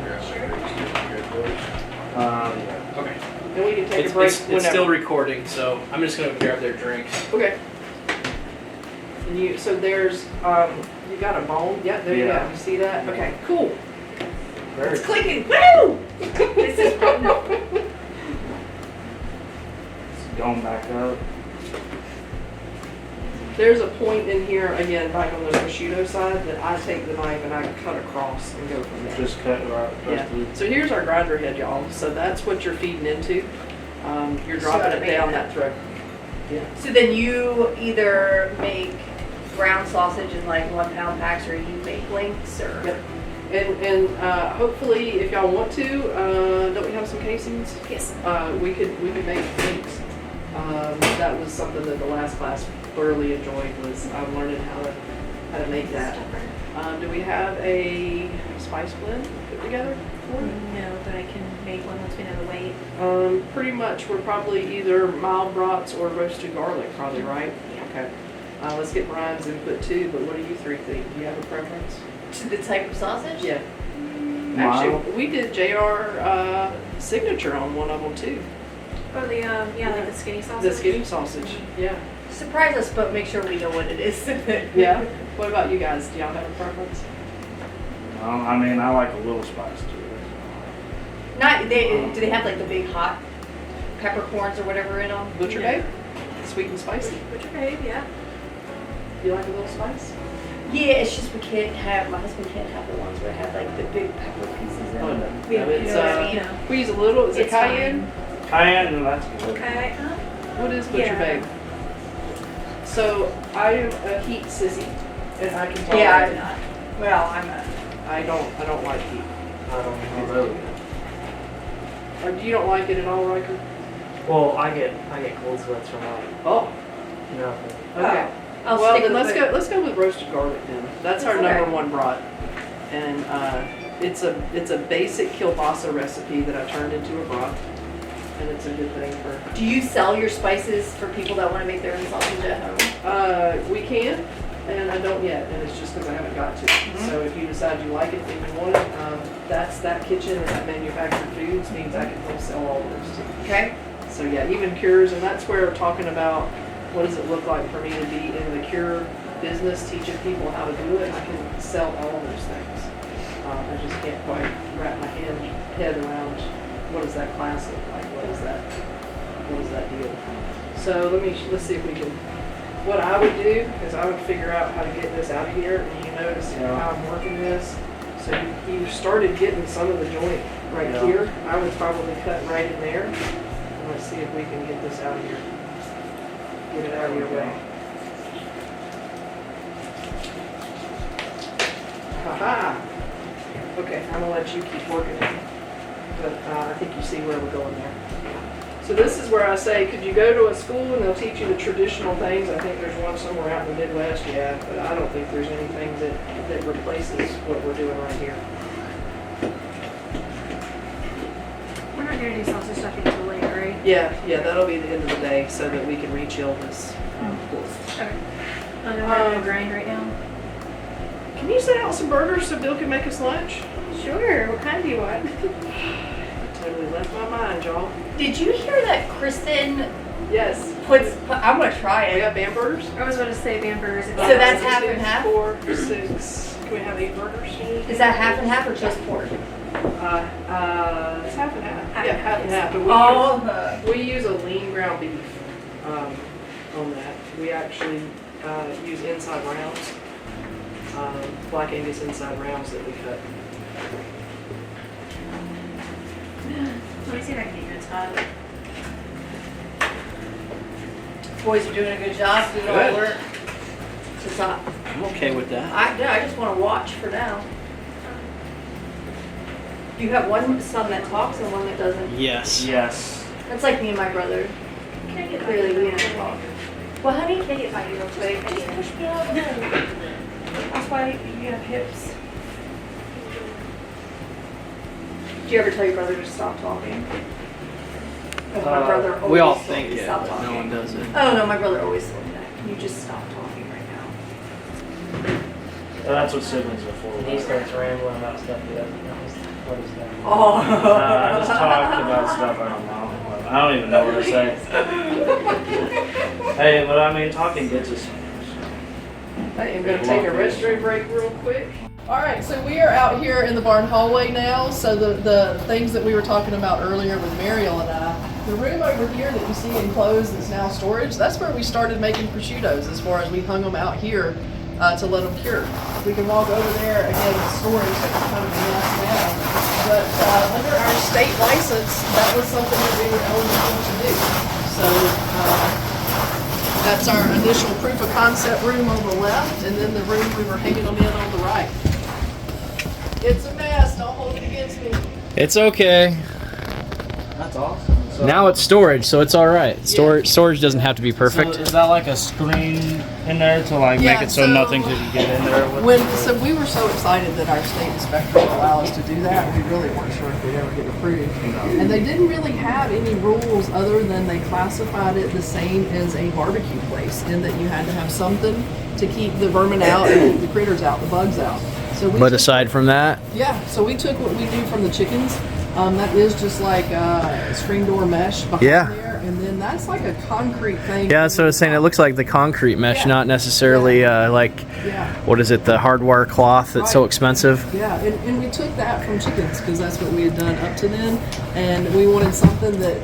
Okay. And we can take a break It's whenever. still recording, so I'm just gonna grab their drinks. Okay. And so there's you got a bone. Yeah, there you Yeah. go. You see that? Okay, cool. Very It's clicking. Woo! This is going back up. There's a point in here, again, back on the prosciutto side, that I take the knife and I cut across and go from there. Just cut right Yeah. through. So here's our grinder head, y'all. So that's what you're feeding into. You're dropping it down that throat. Yeah. So then you either make ground sausage in like 1 pound packs, or you make links, or? Yep. And hopefully, if y'all want to, don't we have some casings? Yes. We could make links. That was something that the last class thoroughly enjoyed, was learning how to make that. Do we have a spice blend put together for it? No, but I can make one once we know the weight. Pretty much, we're probably either mild brats or roasted garlic, probably, right? Yeah. Okay. Let's get Brian's input too, but what do you three think? Do you have a preference? To the type of sausage? Yeah. Mild. Actually, we did JR signature on one of them too. Oh, the yeah, like the skinny sausage. The skinny sausage. Yeah. Surprise us, but make sure we know what it is. Yeah. What about you guys? Do y'all have a preference? I mean, I like a little spice to it. Not, do they have like the big hot peppercorns or whatever in them? Butcher Yeah. babe? Sweet and spicy? Butcher babe, yeah. You like a little spice? Yeah, it's just we can't have, my husband can't have the ones where it have like the big pepper pieces in Oh, them. no. We No, don't it's, know what I mean. You know. We use a little. Is it It's fine. cayenne? Cayenne, and that's good. Okay. What is butcher Yeah. babe? So I'm a heat sissy, and I can tolerate Yeah, it. I'm not. Well, I'm not. I don't like heat. I don't Oh, really? Or you don't like it at all, Riker? Well, I get cold sweats from like Oh, nothing. okay. I'll Well, stick then with it. let's go with roasted garlic then. That's our That's okay. number one brat, and it's a basic kielbasa recipe that I turned into a brat, and it's a good thing for. Do you sell your spices for people that want to make their own sausage at home? We can, and I don't yet, and it's just because I haven't got to. So if you decide you like it, if you want it, that's that kitchen and that manufactured foods means I can wholesale all those. Okay. So yeah, even cures, and that's where we're talking about what does it look like for me to be in the cure business, teaching people how to do it. I can sell all of those things. I just can't quite wrap my head around what does that class look like? What is that deal? So let's see if we can. What I would do is I would figure out how to get this out of here, and you notice how I'm working this. So you started getting some of the joint right Yeah. here. I would probably cut right in there. And let's see if we can get this out of here. Get it out of your way. Haha. Okay, I'm gonna let you keep working it. But I think you see where we're going there. So this is where I say, could you go to a school and they'll teach you the traditional things? I think there's one somewhere out in the Midwest, yeah, but I don't think there's anything that replaces what we're doing right here. We're not gonna do sausage stuffing until later, right? Yeah, that'll be the end of the day so that we can rechill this. Okay. I'm gonna grind right now. Can you set out some burgers so Bill can make us lunch? Sure. What kind do you want? Totally left my mind, y'all. Did you hear that Kristen Yes. I'm gonna try We it. got Bam burgers? I was about to say Bambergers. So that's half and half? 4, 6. Can we have 8 burgers? Is that half and half or just pork? It's half and half. Half Yeah, and half and half. But we use a lean ground beef on that. We actually use inside rounds, Black Angus inside rounds that we cut. Let me see if I can get you a tub. Boys are doing a good job, doing all the Good. work. Just not, I'm okay with that. I just want to watch for now. You have one son that talks and one that doesn't. Yes. Yes. That's like me and my brother. Can I get Clearly, we don't can talk. Well, honey, I get by you real quick? just push me out. That's why you have hips. Do you ever tell your brother to stop talking? 'Cause my brother always We all told think me to it, stop but talking. no one does it. Oh no, my brother always told me that. Can you just stop talking right now? That's what siblings are for. He starts rambling about stuff he doesn't know. What is that? Oh. I just talk about stuff I don't know. I don't even know what to say. Hey, but I mean, talking gets us somewhere. I am going to take a restroom break real quick. All right, so we are out here in the barn hallway now. So the things that we were talking about earlier with Mariel and I, The room over here that you see enclosed that's now storage, that's where we started making prosciuttos, as far as we hung them out here to let them cure. We can walk over there, again, the storage, that's kind of a mess now. But under our state license, that was something that we were eligible to do. So that's our initial proof of concept room on the left, and then the room we were hanging them in on the right. It's a mess, don't hold it against me. It's okay. That's awesome. So, Now it's storage, so it's all right. Storage doesn't have to be perfect. So is that like a screen in there to like Yeah, make it so nothing could get in there? So we were so excited that our state inspector would allow us to do that, we really weren't sure if we'd ever get approved. And they didn't really have any rules other than they classified it the same as a barbecue place, in that you had to have something to keep the vermin out and keep the critters out, the bugs out. So we But took- aside from that, so we took what we do from the chickens. That is just like screen door mesh behind Yeah. there, and then that's like a concrete thing. yeah, that's what I was saying. It looks like the concrete mesh, Yeah. not necessarily like, Yeah. what is it, the hardwire cloth that's so Right. expensive. Yeah, and we took that from chickens because that's what we had done up to then, and we wanted something that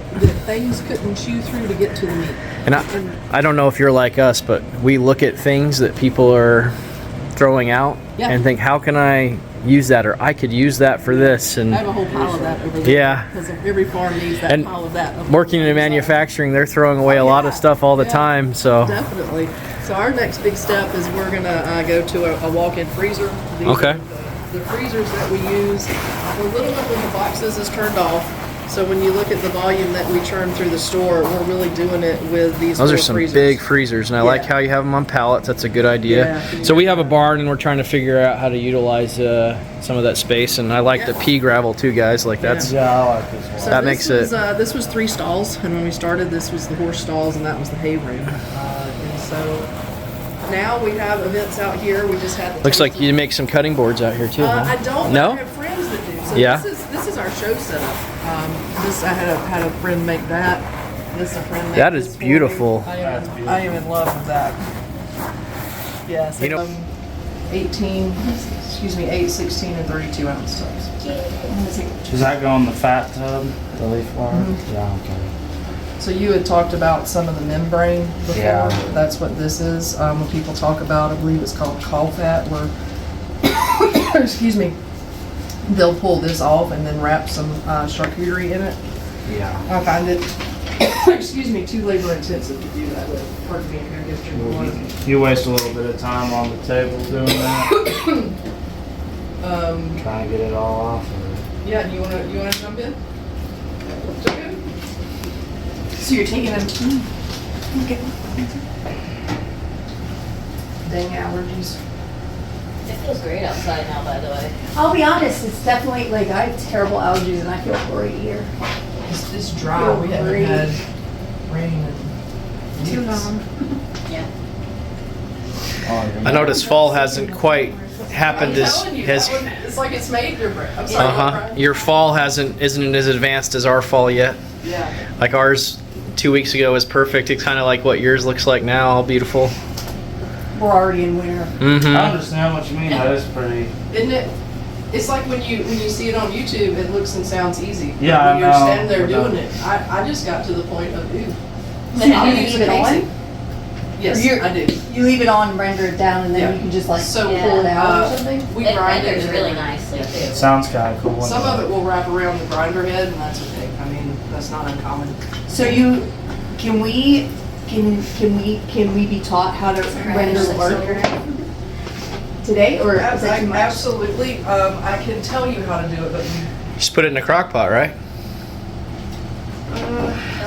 things couldn't chew through to get to the meat. And I don't know if you're like us, but we look at things that people are throwing out Yeah. and think, how can I use that, or I could use that for this. And I have a whole pile of that over there. Yeah. Because every farm needs that And pile of that. working in manufacturing, they're throwing away a lot of stuff all the Yeah. time. So Definitely. So our next big step is we're gonna go to a walk-in freezer. These Okay. are the freezers that we use. The little one with the boxes is turned off. So when you look at the volume that we churn through the store, we're really doing it with these those are little some freezers. big freezers, and I like Yeah. how you have them on pallets. That's a good idea. Yeah. So we have a barn, and we're trying to figure out how to utilize some of that space. And I like the pea gravel too, guys. Like that's Yeah, I like this one. So That this makes was, it- this was 3 stalls, and when we started, this was the horse stalls, and that was the hay room. And so now we have events out here. We just had. The looks like you make some cutting boards out here too. huh? I don't. No? But I have friends that do. So Yeah. This is our show setup. This I had a friend make that. This a friend. Make That is this for me. beautiful. I am in love with that. Yes. You know- 8, 16, and 32 ounce tubs. Does that go in the fat tub, the leaf blower? Mm-hmm. Yeah, okay. So you had talked about some of the membrane before. Yeah. That's what this is. When people talk about, I believe it's called caul fat, where, excuse me, they'll pull this off and then wrap some charcuterie in it. Yeah. I find it, excuse me, too labor intensive to do that with. Pardon me, I guess you're the one. You waste a little bit of time on the table doing that, trying to get it all off. Or... Yeah, you wanna jump in? Jump in? So you're taking them. Okay. Dang allergies. It feels great outside now, by the way. I'll be honest, it's definitely like I have terrible allergies and I feel great here. It's dry. We haven't Great. had rain in Too weeks. long. Yeah. I noticed fall hasn't quite happened I'm as telling you, has. that one, it's like it's made different. I'm sorry. Brian. Your fall isn't as advanced as our fall yet. Yeah. Like ours 2 weeks ago was perfect. It's kind of like what yours looks like now, all beautiful. We're already in winter. I Mm-hmm. understand what you mean. That is pretty. Isn't it? It's like when you see it on YouTube, it looks and sounds easy. But Yeah, when I you're know. standing there We're doing done. it, I just got to the point of ooh. So you I'll leave use it a on? casing. Yes, You're- I do. You leave it on, render it down, and then Yeah. you can just like So, pull it out or something? We It grind it. renders and really then- nicely too. Sounds kind of cool. Some of it will wrap around the grinder head, and that's okay. I mean, that's not uncommon. So can we be taught how to render work today, or is that too much? Absolutely. I can tell you how to do it, but Just put it in a crock pot, right?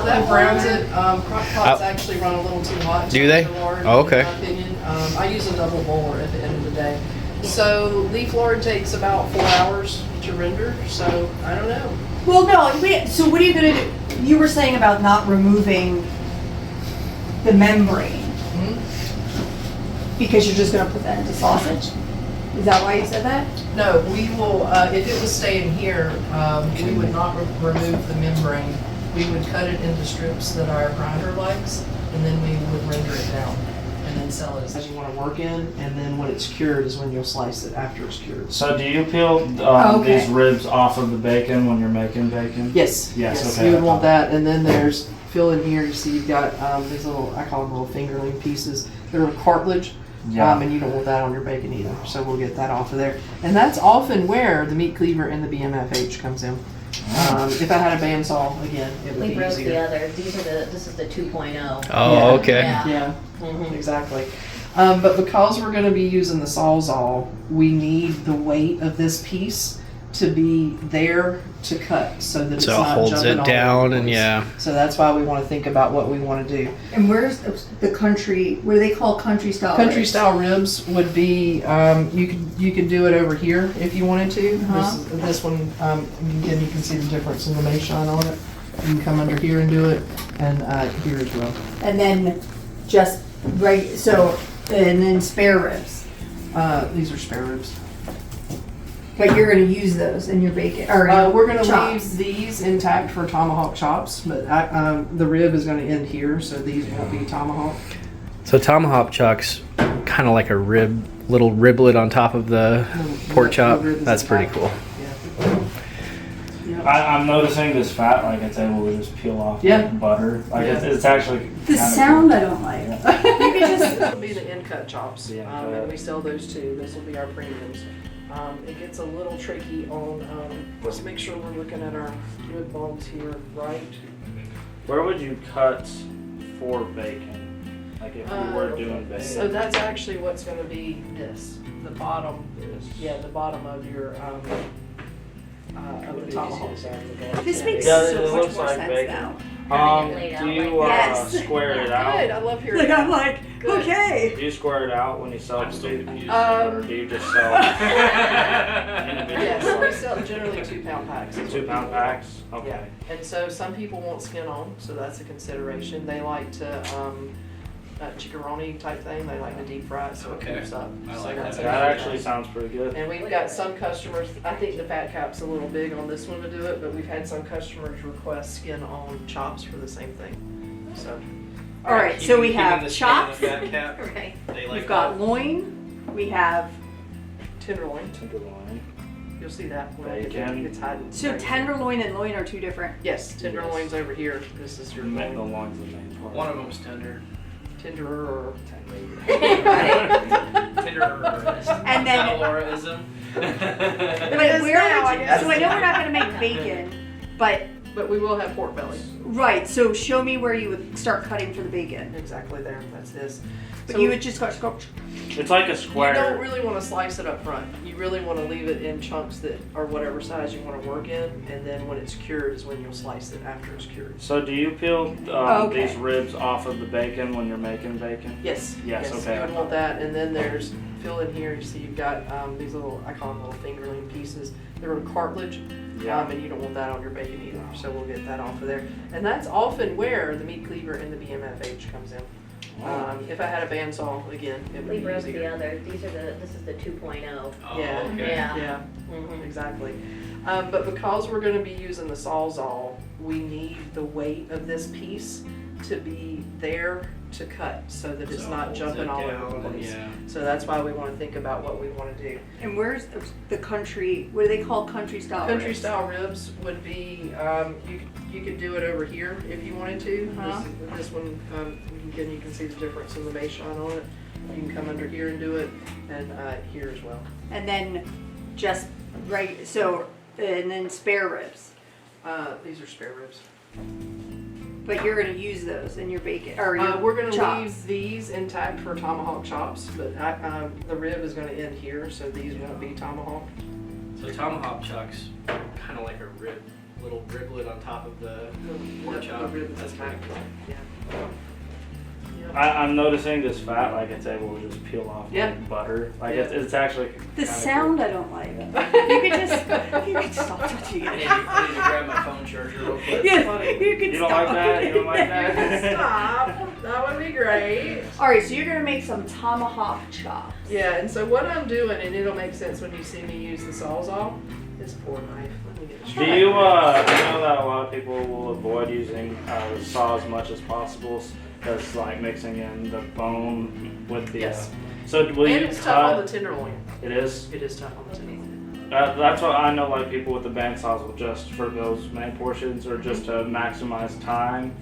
that browns it. Crock pots actually run a little too hot. Do they? Leaf lard, Oh, okay. In my opinion. I use a double boiler at the end of the day. So leaf lard takes about 4 hours to render. So I don't know. Well, no. So what are you gonna do? You were saying about not removing the membrane because you're just gonna put that into sausage. Is that why you said that? No, we will. If it was staying here, we would not remove the membrane. We would cut it into strips that our grinder likes, and then we would render it down. And then sell it as you want to work in, and then when it's cured is when you'll slice it after it's cured. So do you peel Okay. these ribs off of the bacon when you're making bacon? Yes. Yes, okay. You would want that, and then there's fill in here. You see, you've got these little, I call them little fingerling pieces. They're cartilage, Yeah. and you don't want that on your bacon either. So we'll get that off of there, and that's often where the meat cleaver and the BMFH comes in. If I had a bandsaw again, it would We be broke the easier. other. This is the 2.0. Oh, Yeah. okay. Yeah. Yeah, exactly. But because we're going to be using the Sawzall, we need the weight of this piece to be there to cut so that it's So it not holds jumping it all down over the and place. yeah. So that's why we want to think about what we want to do. And where's the country, what do they call country style? Country ribs? style ribs would be you could do it over here if you wanted to. Uh-huh. This one again, you can see the difference in the Meishan on it. You can come under here and do it, and here as well. And then just and then spare ribs. These are spare ribs. But you're gonna use those in your bacon, or We're going to chops. leave these intact for tomahawk chops, but the rib is going to end here, so these won't be tomahawk. So tomahawk chucks, kind of like a little riblet on top of the pork chop. The rib is That's pretty intact. cool. Yeah. I'm noticing this fat, like it's able to just peel off Yeah. like butter. Like Yeah. it's actually The kinda sound cool. I don't like. Yeah. You can just This will be the end cut chops, The end and cut. we sell those too. This will be our premiums. It gets a little tricky on, let's make sure we're looking at our rib bones here, right? Where would you cut for bacon? Like if you were doing bacon. So that's actually what's going to be this, the bottom. Yeah, the bottom of your of the tomahawk. This makes Yeah, so it much looks more like sense bacon. now. Do you Yes. square it Good, out? I love hearing Like that. I'm like, Good. okay. Do you square it out when you sell I'm it still to confused. or do you just sell Yes, we individual sell generally 2-pound packs. is what 2 pound people want. packs? Okay. Yeah, and so some people want skin on, so that's a consideration. They like to, chicharroni type thing, they like to deep fry it so it Okay. cooks up. I So like that's that. That another actually thing. sounds pretty good. And we've got some customers, I think the fat cap's a little big on this one to do it, but we've had some customers request skin on chops for the same thing, so. All right, so we have the skin and chops. the fat cap. Okay. They like We've got loin. We have Tenderloin, Tenderloin. you'll see that when Bacon. it's hiding. so tenderloin and loin are two different. Yes, tenderloin's over here, this is your The loin. loin's the main part. One of them's tender. Tenderer or And then- Lauraism. But is where now, would I you- guess. so I know we're not gonna make bacon, but But we will have pork belly. right. So show me where you would start cutting for the bacon. Exactly there, that's this. But So you would just go. It's like a you don't square. really want to slice it up front. You really want to leave it in chunks that are whatever size you want to work in, and then when it's cured is when you'll slice it after it's cured. So do you peel Okay. these ribs off of the bacon when you're making bacon? Yes. Yes, okay. You would want that, and then there's fill in here. You see, you've got these little, I call them little fingerling pieces. They're cartilage, Yeah. and you don't want that on your bacon either. So we'll get that off of there, and that's often where the meat cleaver and the BMFH comes in. If I had a bandsaw again, it would We be broke the easier. other. This is the 2.0. Oh, Yeah. okay. Yeah. Yeah, exactly. But because we're going to be using the Sawzall, we need the weight of this piece to be there to cut so that it's So not holds jumping it all down over the and place. yeah. So that's why we want to think about what we want to do. And where's the country? What do they call country style? Country ribs? style ribs would be, you could do it over here if you wanted to. Uh-huh. This one, again, you can see the difference in the Meishan on it. You can come under here and do it, and here as well. And then just right. So and then spare ribs. These are spare ribs. But you're gonna use those in your bacon or your We're going to chops. leave these intact for tomahawk chops, but the rib is going to end here, so these won't be tomahawk. So tomahawk chucks, kind of like a little riblet on top of the pork The chop. rib is That's pretty intact. cool. Yeah. I'm noticing this fat, like it's able to just peel off Yeah. like butter. Like Yeah. it's actually The kinda sound I don't like. You could just stop touching I need, it. I need to grab my phone charger real quick. Yeah, you could You don't stop. like that? You don't like that? Stop. That would be great. All right, so you're gonna make some tomahawk chops. Yeah, and so what I'm doing, and it'll make sense when you see me use the Sawzall, is poor knife. Let me get it Do straight. you know that a lot of people will avoid using the saw as much as possible That's like mixing in the bone with the. Yes. So will And you it's tough on the cut? tenderloin. It is. It is tough on the tenderloin. That's what I know. Like people with the bandsaws will just for those main portions, or just to maximize time,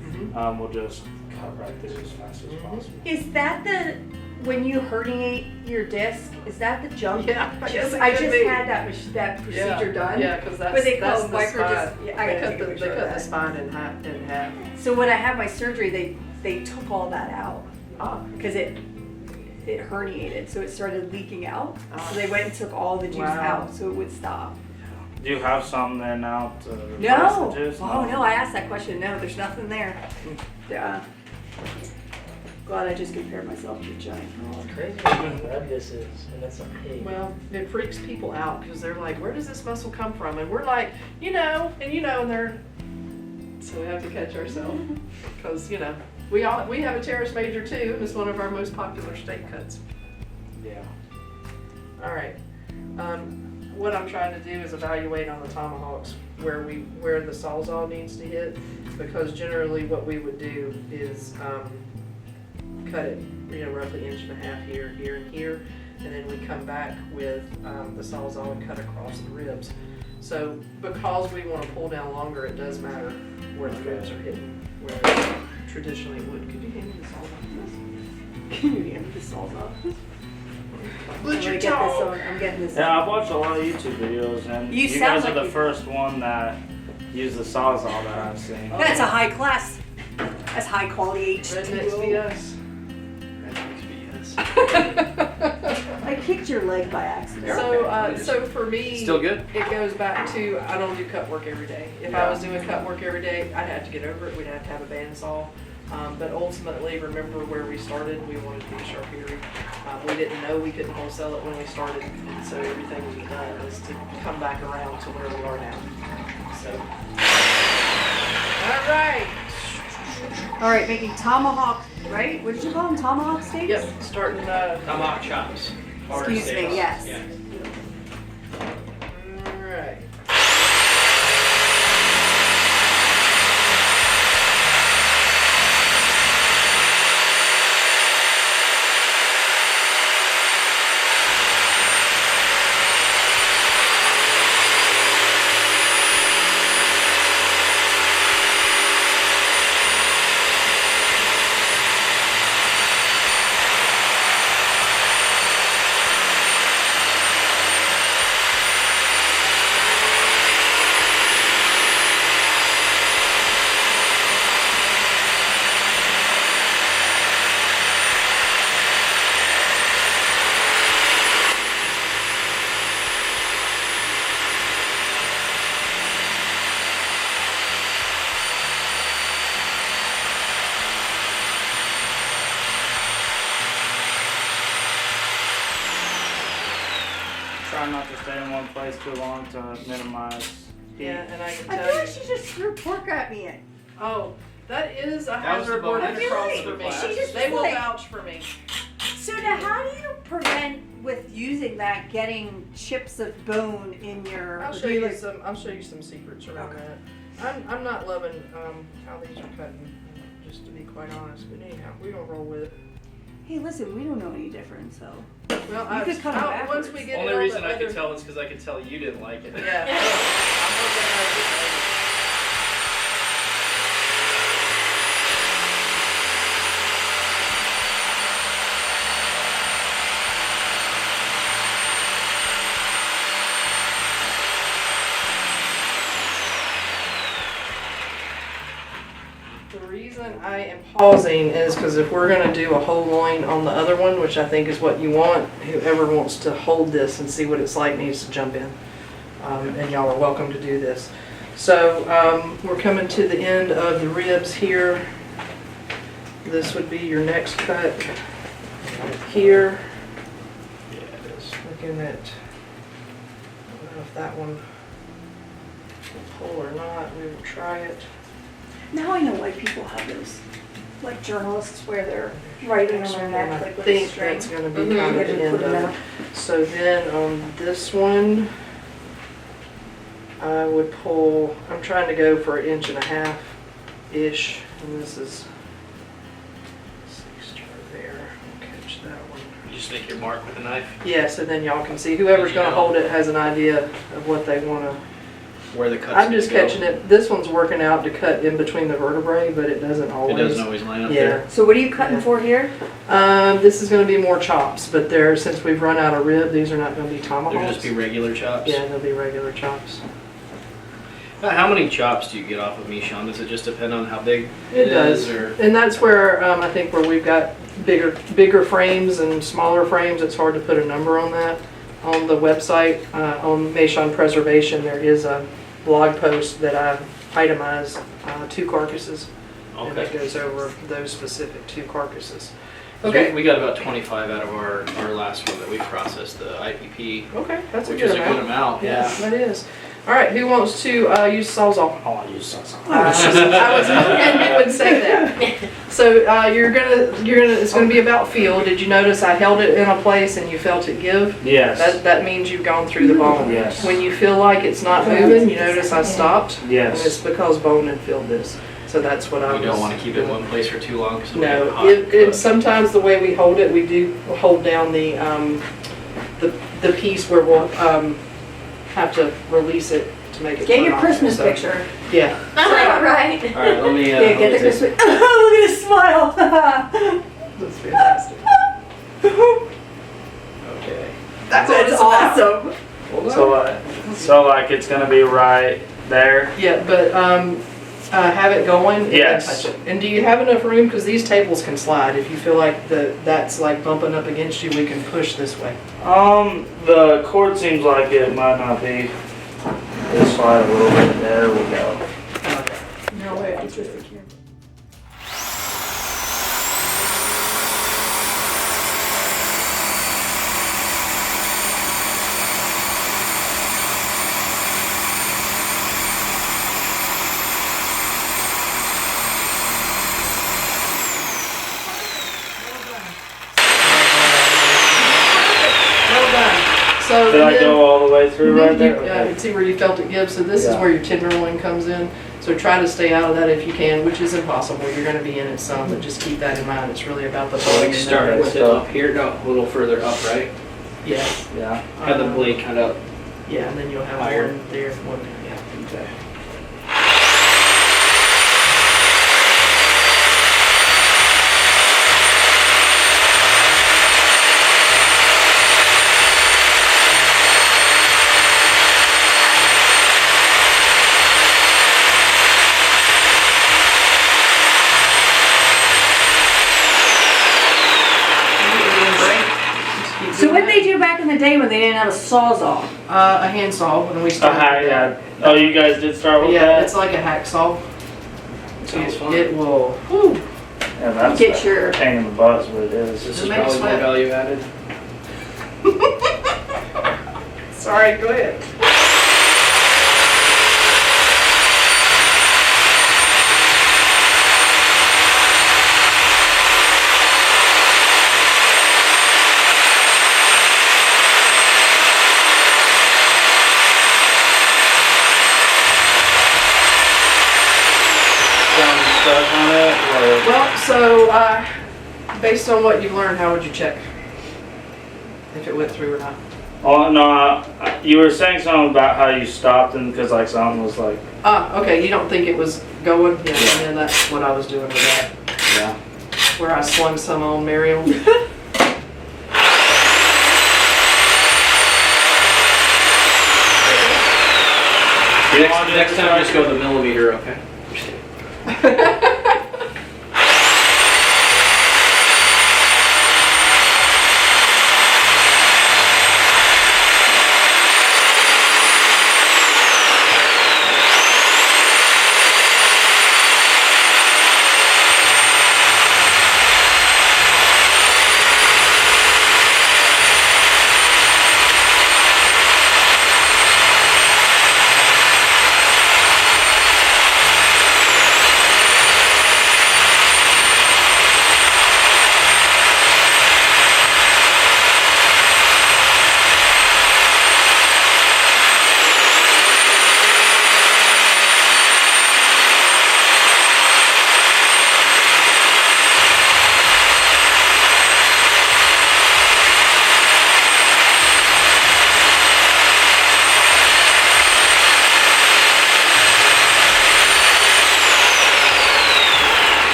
will just cut right through as fast as possible. Is that when you herniate your disc, is that the jump? Yeah, I guess it I could just be. had that procedure done. Yeah, because that's, But they call that's it the micro spine. disc. Yeah, I gotta take a picture They of cut the that. spine in half. So when I had my surgery, they took all that out because it herniated, so it started leaking out. So they went and took all the juice out so it would stop. Do you have some there now to replace No. the juice? Oh no, I asked that question. No, there's nothing there. Yeah. Glad I just compared myself to a giant. It's crazy how red this is, and it's a pig. Well, it freaks people out because they're like, where does this muscle come from? And we're like, and they're, so we have to catch ourselves because, we have a teres major too, and it's one of our most popular steak cuts. Yeah. All right. What I'm trying to do is evaluate on the tomahawks where the sawzall needs to hit, because generally what we would do is cut it, roughly 1.5 inches here, here, and here, and then we come back with the sawzall and cut across the ribs. So because we want to pull down longer, it does matter where the ribs are hitting, where traditionally it would. Could you hand me the sawzall? Can you hand me the sawzall? Butcher I'm getting this. Yeah, I've watched a lot of YouTube videos, and You you sound guys are like the you- first one that use the sawzall that I've seen. That's a high class. That's high quality Rednecks H2O. BS. I kicked your leg by accident. So for me, Still good? it goes back to I don't do cut work every day. If I was doing cut work every day, I'd have to get over it. We'd have to have a bandsaw. But ultimately, remember where we started? We wanted to be charcuterie. We didn't know we couldn't wholesale it when we started, so everything we've done is to come back around to where we are now. So, all right. All right, making tomahawk, right? What did you call them? Tomahawk steaks? Yep, starting. Tomahawk chops. Hard Excuse steaks. me, yes. Yeah. All right. Try not to stay in one place too long to minimize heat. Yeah, and I can I tell feel you. like she just threw pork at me. Oh, that is a That was the hazard board bonus. across Really? for me. She just They was will like- vouch for me. So now how do you prevent with using that getting chips of bone in your? I'll or show do you like- some. I'll show you some secrets around Okay. that. I'm not loving how these are cutting, just to be quite honest. But anyhow, we gonna roll with it. Hey, listen, we don't know any different, so. Well, You could cut 'em once backwards. we get Only it on reason the I could other- tell is because I could tell you didn't like it. Yeah. I'm gonna The reason I am pausing is because if we're going to do a whole loin on the other one, which I think is what you want, whoever wants to hold this and see what it's like needs to jump in. And y'all are welcome to do this. So we're coming to the end of the ribs here. This would be your next cut here. Yeah, it is. Looking at, I don't know if that one will pull or not. We will try it. Now I know why people have those, like journalists where they're writing on their neck like I with a think string. that's going to be Mhm. kind of the Put end them of out. it. So then on this one, I would pull, I'm trying to go for 1.5 inches-ish, and this is just make your mark with a knife. Yes, and then y'all can see, whoever's Did you gonna know? hold it has an idea of what they wanna. Where the cuts I'm just need to go. catching it, this one's working out to cut in between the vertebrae, but it doesn't It always. doesn't always line up Yeah. there. So what are you cutting for here? This is gonna be more chops, but there, since we've run out of rib, these are not gonna be tomahawks. They'll just be regular chops. Yeah, they'll be regular chops. How many chops do you get off of Meishan? Does it just depend on how big It does, or and that's where, I think where we've got bigger frames and smaller frames, it's hard to put a number on that. On the website, on Meishan Preservation, there is a blog post that I itemize 2 carcasses. And okay? it goes over those specific 2 carcasses. Okay. Okay, We got about 25 out of our last one that we processed, the IPP, okay, that's a which good is a good amount. amount. Yeah, that is. All right, who wants to use Sawzall? I want to use sauce. I was hoping you would say that. So it's gonna be about feel. Did you notice I held it in a place and you felt it give? Yes. That means you've gone through the bone. Yes. When you feel like it's not moving, you notice I stopped. And it's Yes. because bone had filled this. So that's what I was. We don't want to keep it in one place for too long because No, hot. it sometimes the way we hold it, we do hold down the piece where we'll have to release it to make it. Get turn your on. Christmas So, picture. Yeah. Right. All right, let me. Yeah, get the let me Christmas. Oh, look at his smile. That's fantastic. Okay. That's awesome. So like it's gonna be right there. Yeah, but have it going. And then Yes. touch it. And do you have enough room? Because these tables can slide. If you feel like that's like bumping up against you, we can push this way. The cord seems like it might not be. Just slide a little bit. There we go. No way, it's just a camera. Well done. So Did I then- go all the way through right there? Yeah, you can see where you felt it give. So this is Yeah. where your tenderloin comes in. So try to stay out of that if you can, which is impossible. You're going to be in it some, but just keep that in mind. It's really about the So bone. like and start that. with it up here, no, a little further up, right? Yeah, Yeah. Have the blade kind of. yeah, and then you'll have Higher. one there, one there. Yeah. Okay. So what they do back in the day when they didn't have a sawzall? A handsaw when we started. Yeah. Oh, you guys did start with Yeah, that? it's like a hacksaw. Sounds fun. It will. Whew. Yeah, that's Get your- a pain in the butt is what it is. This It is makes probably more sweat. value added. Sorry, go ahead. Stuck on it, or Well, so based on what you've learned, how would you check if it went through or not? oh no, you were saying something about how you stopped and because like something was like Okay, you don't think it was going? Yeah, and then that's what I was doing with that, yeah. where I slung some on Miriam. Next time, just go the millimeter, okay?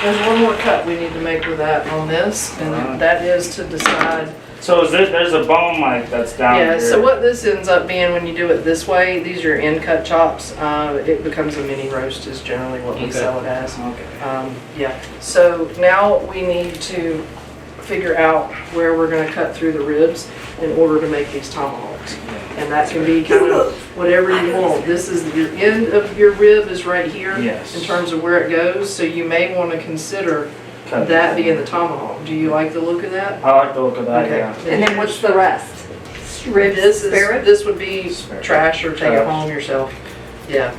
There's one more cut we need to make with that on this, and that is to decide. So is it, there's a bone like that's down Yeah, here. so what this ends up being when you do it this way, these are end cut chops. It becomes a mini roast is generally what we Okay. sell it as. Okay. Yeah, so now we need to figure out where we're gonna cut through the ribs in order to make these tomahawks. And that can be kind of whatever you want. This is, your end of your rib is right here Yes. in terms of where it goes, so you may wanna consider Cut that it. being the tomahawk. Do you like the look of that? I like the look of that, Okay. yeah. And then what's the rest? Ribs, This is, spare ribs? this would be Spare. trash or take it Trash. home yourself. Yeah.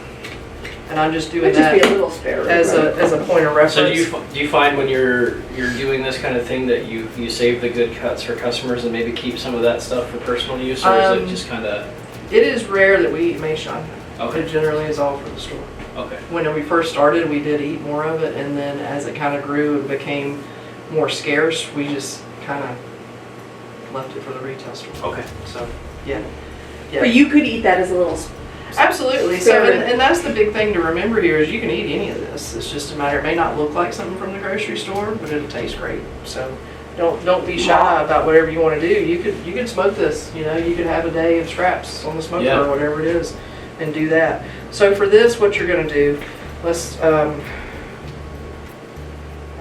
And I'm just doing Would just be a that little spare rib. as a point of reference. So do you find when you're doing this kind of thing that you save the good cuts for customers and maybe keep some of that stuff for personal use, or is it just kind of It is rare that we eat Meishan. okay? It generally is all for the store. Okay. When we first started, we did eat more of it, and then as it kind of grew and became more scarce, we just kind of left it for the retail store. Okay. So, yeah. Yeah. But you could eat that as a little. Absolutely. So, Spare rib. and that's the big thing to remember here is you can eat any of this. It's just a matter. It may not look like something from the grocery store, but it'll taste great. So, don't be shy about whatever you want to do. You could smoke this. You know, you could have a day of scraps on the smoker Yeah. or whatever it is, and do that. So for this, what you're going to do, let's. I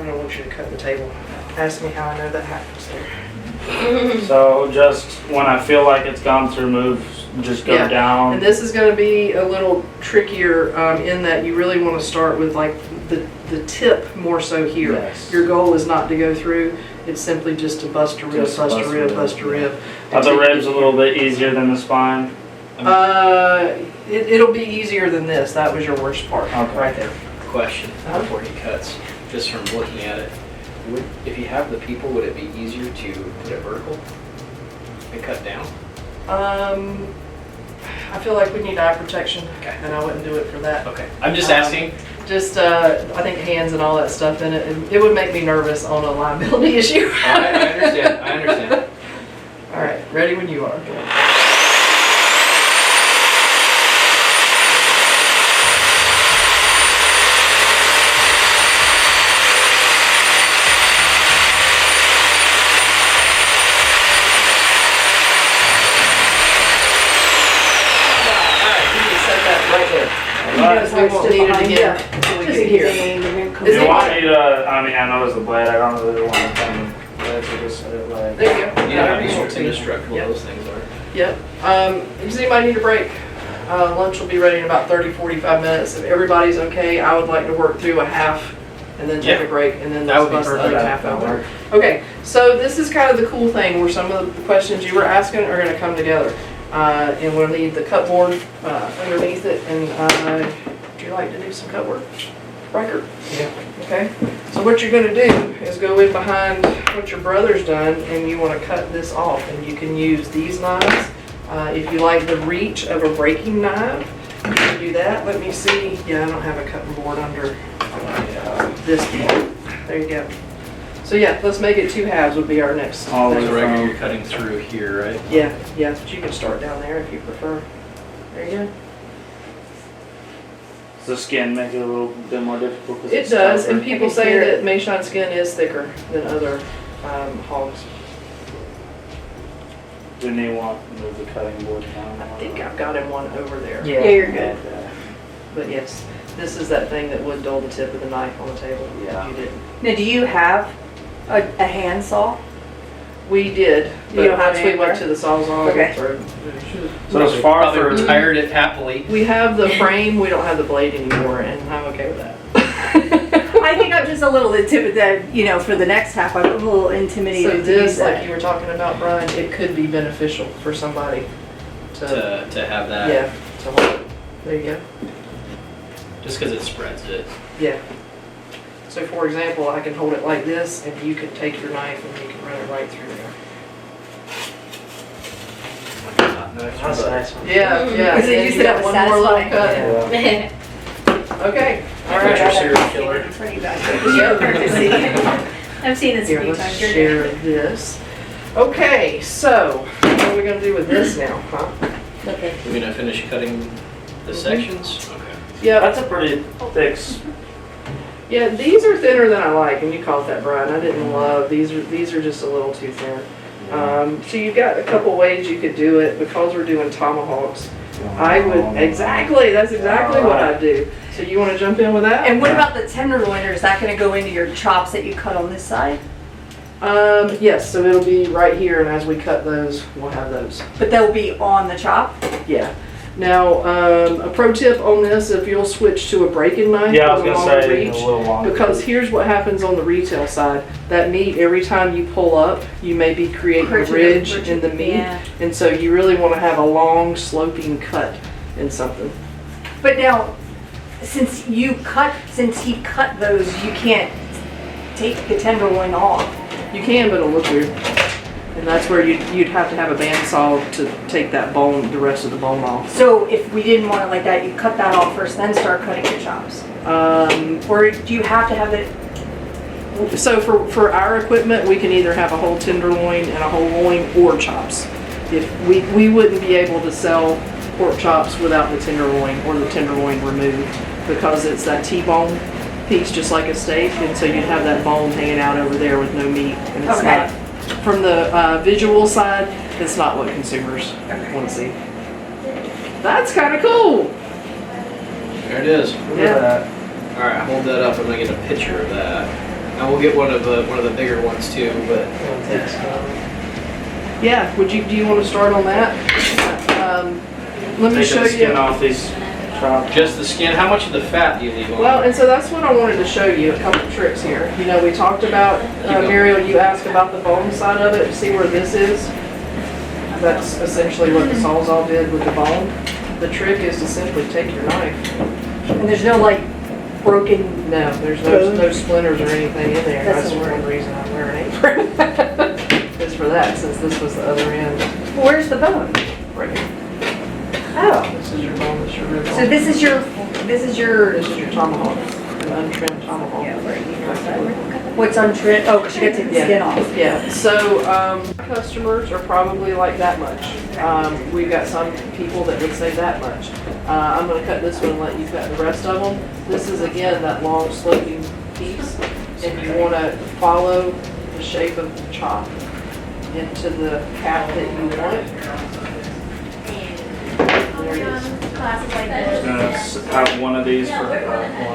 don't want you to cut the table. Ask me how I know that happens there. So just when I feel like it's gone through moves, just go Yeah. down. And this is going to be a little trickier in that you really want to start with like the tip more so here. Yes. Your goal is not to go through. It's simply just to bust a rib, Just bust a bust a rib, rib, bust a rib. Are the until you ribs a get- little bit easier than the spine? It'll be easier than this. That was your worst part, Okay. right there. Question before he cuts, just from looking at it, if you have the people, would it be easier to put it vertical and cut down? I feel like we need eye protection, Okay. and I wouldn't do it for that. Okay. I'm just asking. Just, I think hands and all that stuff in it, it would make me nervous on a liability issue. I understand. I understand. All right, ready when you are. Set that right there. Alright. We won't need it again until we Just get in case here. they ain't even come Is Do it- you want me to, I mean, I know it's a blade, I don't really want to come blade, so just set it like. There you go. You know how Whatever you want to. indestructible Yep. those things are. Yep. Does anybody need a break? Lunch will be ready in about 30, 45 minutes. If everybody's okay, I would like to work through a half and then take Yeah. a break and then That let's would be bust the other perfect. half out. Okay, so this is kind of the cool thing where some of the questions you were asking are going to come together. And we'll need the cut board underneath it. And would you like to do some cut work, Riker? Yeah. Okay. So what you're going to do is go in behind what your brother's done, and you want to cut this off. And you can use these knives. If you like the reach of a breaking knife, you can do that. Let me see. Yeah, I don't have a cutting board under this part. There you go. So yeah, let's make it 2 halves would be our next Oh, thing. So right, you're cutting through here, right? Yeah, but you can start down there if you prefer. There you go. Does the skin make it a little bit more difficult? 'cause It it's does, tougher? and people I can say hear that Meishan skin is thicker than other hogs. Didn't he want to move the cutting board down? I think I've got him one over there. Yeah, you're good. Okay. But yes, this is that thing that would dull the tip of the knife on the table. Yeah. You didn't. Now, do you have a handsaw? We did, You but don't have once we anywhere? went to the Sawzall, Okay. So as far Probably for, retired it happily. we have the frame, we don't have the blade anymore, and I'm okay with that. I think I'm just a little intimidated, for the next half, I'm a little intimidated So to this, use like that. you were talking about, Brian, it could be beneficial for somebody to, To have that. yeah, to hold it. There you go. Just because it spreads it. Yeah. So for example, I can hold it like this, and you can take your knife and you can run it right through there. that's nice. Yeah, yeah. Because it and used you to got have one a more little satisfying- cut. Okay, all Put your right. serial killer. It's pretty bad. I've seen this a Here, few let's times. share this. Okay, so what are we gonna do with this now, huh? Okay. We're gonna finish cutting the sections? Okay. Yep. That's a pretty thick Yeah, these are thinner than I like, and you caught that, Brian. I didn't love, these are just a little too thin. So you've got a couple ways you could do it. Because we're doing tomahawks, I would, exactly, that's exactly what I do. So you want to jump in with that? And what about the tenderloin, or is that gonna go into your chops that you cut on this side? Yes, so it'll be right here, and as we cut those, we'll have those. But they'll be on the chop? Yeah. Now, a pro tip on this, if you'll switch to a breaking knife Yeah, I was with a gonna longer say a reach, little longer. because here's what happens on the retail side. That meat, every time you pull up, you may be creating a ridge in the meat, Yeah. and so you really want to have a long sloping cut in something. But now, since he cut those, you can't take the tenderloin off. You can, but it'll look weird. And that's where you'd have to have a bandsaw to take that bone, the rest of the bone off. So if we didn't want it like that, you cut that off first, then start cutting your chops? Or do you have to have it? So for our equipment, we can either have a whole tenderloin and a whole loin or chops. If we wouldn't be able to sell pork chops without the tenderloin or the tenderloin removed, because it's that T-bone piece just like a steak, and so you'd have that bone hanging out over there with no meat, and it's Okay. not, from the visual side, it's not what consumers want to see. That's kind of cool. There it is. Yeah. All right, hold that up. I'm gonna get a picture of that. And we'll get one of the bigger ones too. But Yeah. Do you want to start on that? Let me Taking show the skin you. off these chops. just the skin. How much of the fat do you leave on? Well, and so that's what I wanted to show you, a couple tricks here. You know, we talked about, Muriel, you asked about the bone side of it, see where this is? That's essentially what the Sawzall did with the bone. The trick is to simply take your knife. And there's no like broken. No, there's no splinters or anything in there. That's That's the one reason I'm wearing an apron. Is for that, since this was the other end. Where's the bone? Right here. Oh, This is your bone, this is your rib bone. so this is your This is your tomahawk, an untrimmed tomahawk. what's untrimmed? Oh, because you got to take the skin off. Yeah, so customers are probably like that much. We've got some people that would say that much. I'm gonna cut this one and let you cut the rest of them. This is again that long sloping piece, and you wanna follow the shape of the chop into the half that you want. There it is. Have one of these for ones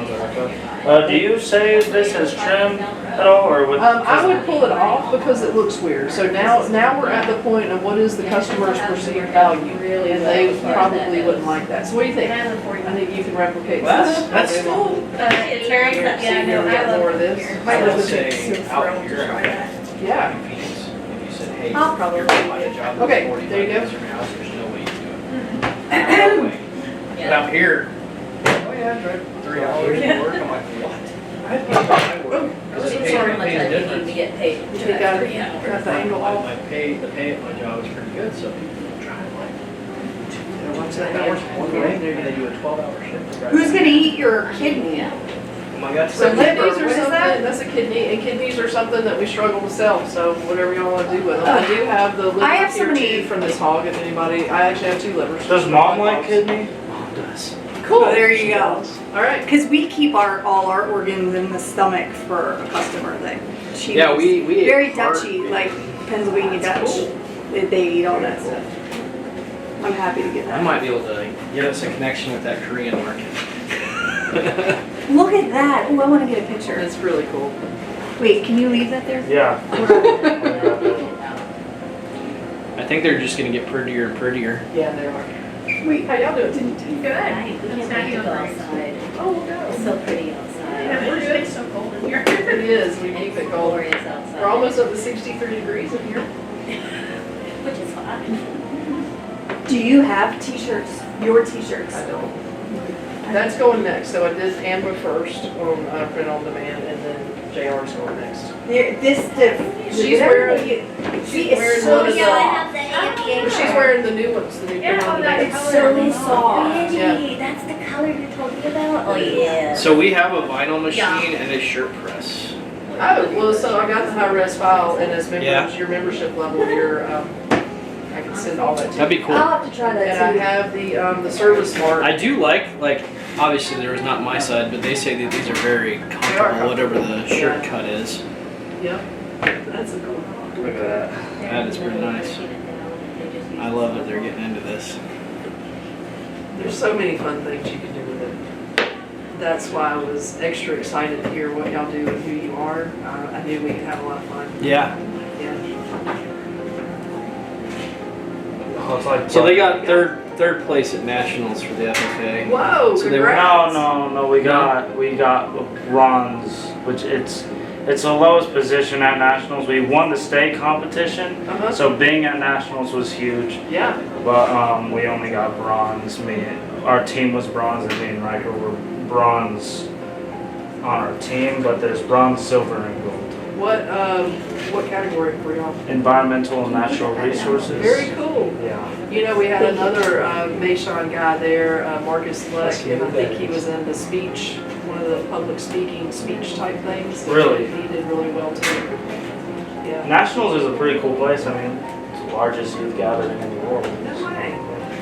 that I cut. Do you say this is trimmed at all, or would? I would pull it off because it looks weird. So now we're at the point of what is the customer's perceived value, and they probably wouldn't like that. So what do you think? I think you can replicate this. That's cool. It's very, So you're gonna get more of this. I would say out here. Yeah. If you said, hey, I'll probably you're gonna buy a job that's Okay, 45 there you go. minutes from your house, there's no way you can do it. No way. But out here, oh yeah, I drive 3 hours to work. I'm like, what? I pay my work. Because I pay the difference. get paid. You got the angle off. The pay at my job is pretty good, so people drive like 2 hours one way, they're gonna do a 12-hour shift. Who's gonna eat your kidney? Oh my God. So liver, kidneys what are is something, that? that's a kidney, and kidneys are something that we struggle to sell, so whatever y'all wanna do with them. I do have the liver I have here somebody- too from this hog, if anybody, I actually have 2 livers. Does mom like kidney? Mom does. Cool. Oh, there you go. Alright. Because we keep all our organs in the stomach for a customer that she Yeah, was we ate very heart. Dutchy, like Pennsylvania Dutch. They eat all that stuff. I'm happy to get I that. might be able to get us a connection with that Korean market. Look at that. Oh, I want to get a picture. It's really cool. Wait, can you leave that there? Yeah. I think they're just gonna get prettier and prettier. Yeah, they are. Wait, how y'all doing? Right, we can't wait to go outside. Oh, no. It's so pretty outside. It's so cold in here. It is, we keep It's it cold. glorious outside. We're almost up to 63 degrees in here. Which is hot. Do you have t-shirts? Your t-shirts? I don't. That's going next, so I did Amber first on print on demand, and then JR's going next. She's wearing- See, wearing it's one so of the- soft. She's wearing the new ones, the new print on demand. It's so soft. Yeah. That's the color you're talking about? Oh, yeah. So we have a vinyl machine and a shirt press. Oh, well, so I got the high res file, and as members, Yeah. your membership level, your I can send all that to you. That'd be cool. I'll have to try And I that too. have the service mark. I do like, obviously there is not my side, but they say that these are very comfortable, whatever the shirt cut is. Yep, that's a cool one. Look at that. That is pretty nice. I love that they're getting into this. There's so many fun things you can do with it. That's why I was extra excited to hear what y'all do and who you are. I knew we could have a lot of fun. Yeah. Yeah. Oh, it's like So they got third place at nationals for the FFA. Whoa, So they were- congrats. No. We got bronze, which it's the lowest position at nationals. We won the state competition, Uh-huh. so being at nationals was huge. Yeah. But we only got bronze. Our team was bronze, and me and Riker were bronze on our team. But there's bronze, silver, and gold. What category were you on? Environmental and natural resources. Very cool. Yeah. You know, we had another Meishan guy there, Marcus Leck, and I think he was in the speech, one of the public speaking speech type things. Really? He did really well too. Yeah. Nationals is a pretty cool place. I mean, it's the largest youth gathering in the world. No way.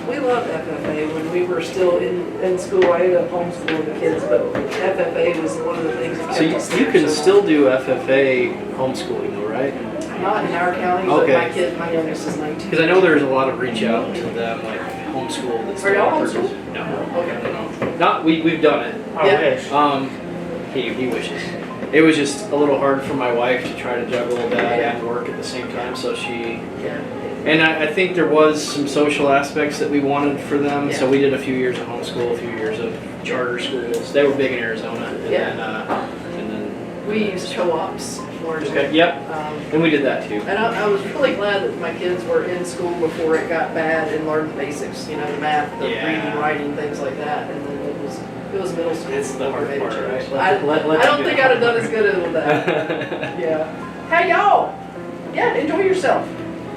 We loved FFA when we were still in school. I ended up homeschooling the kids, but FFA was one of the things that So kept us you there can so still do FFA homeschooling though, right? long. Not in our county, but Okay. my youngest is 19. Because I know there's a lot of reach out to them, like homeschool. That's Are y'all still homeschooled? No. Okay. Not, we've done it. I Yeah. wish. He wishes. It was just a little hard for my wife to try to juggle that and work at the same time, so she... Yeah. And I think there was some social aspects that we wanted for them, so Yeah. we did a few years of homeschool, a few years of charter schools. They were big in Arizona, and Yeah. then We used co-ops largely. okay, yep, and we did that too. And I was really glad that my kids were in school before it got bad and learned the basics, you know, the math, the Yeah. reading, writing, things like that. And then it was middle school. It's the hard before they part, changed. right? I don't think I'd have done as good with that. Yeah. Hey y'all! Yeah, enjoy yourself.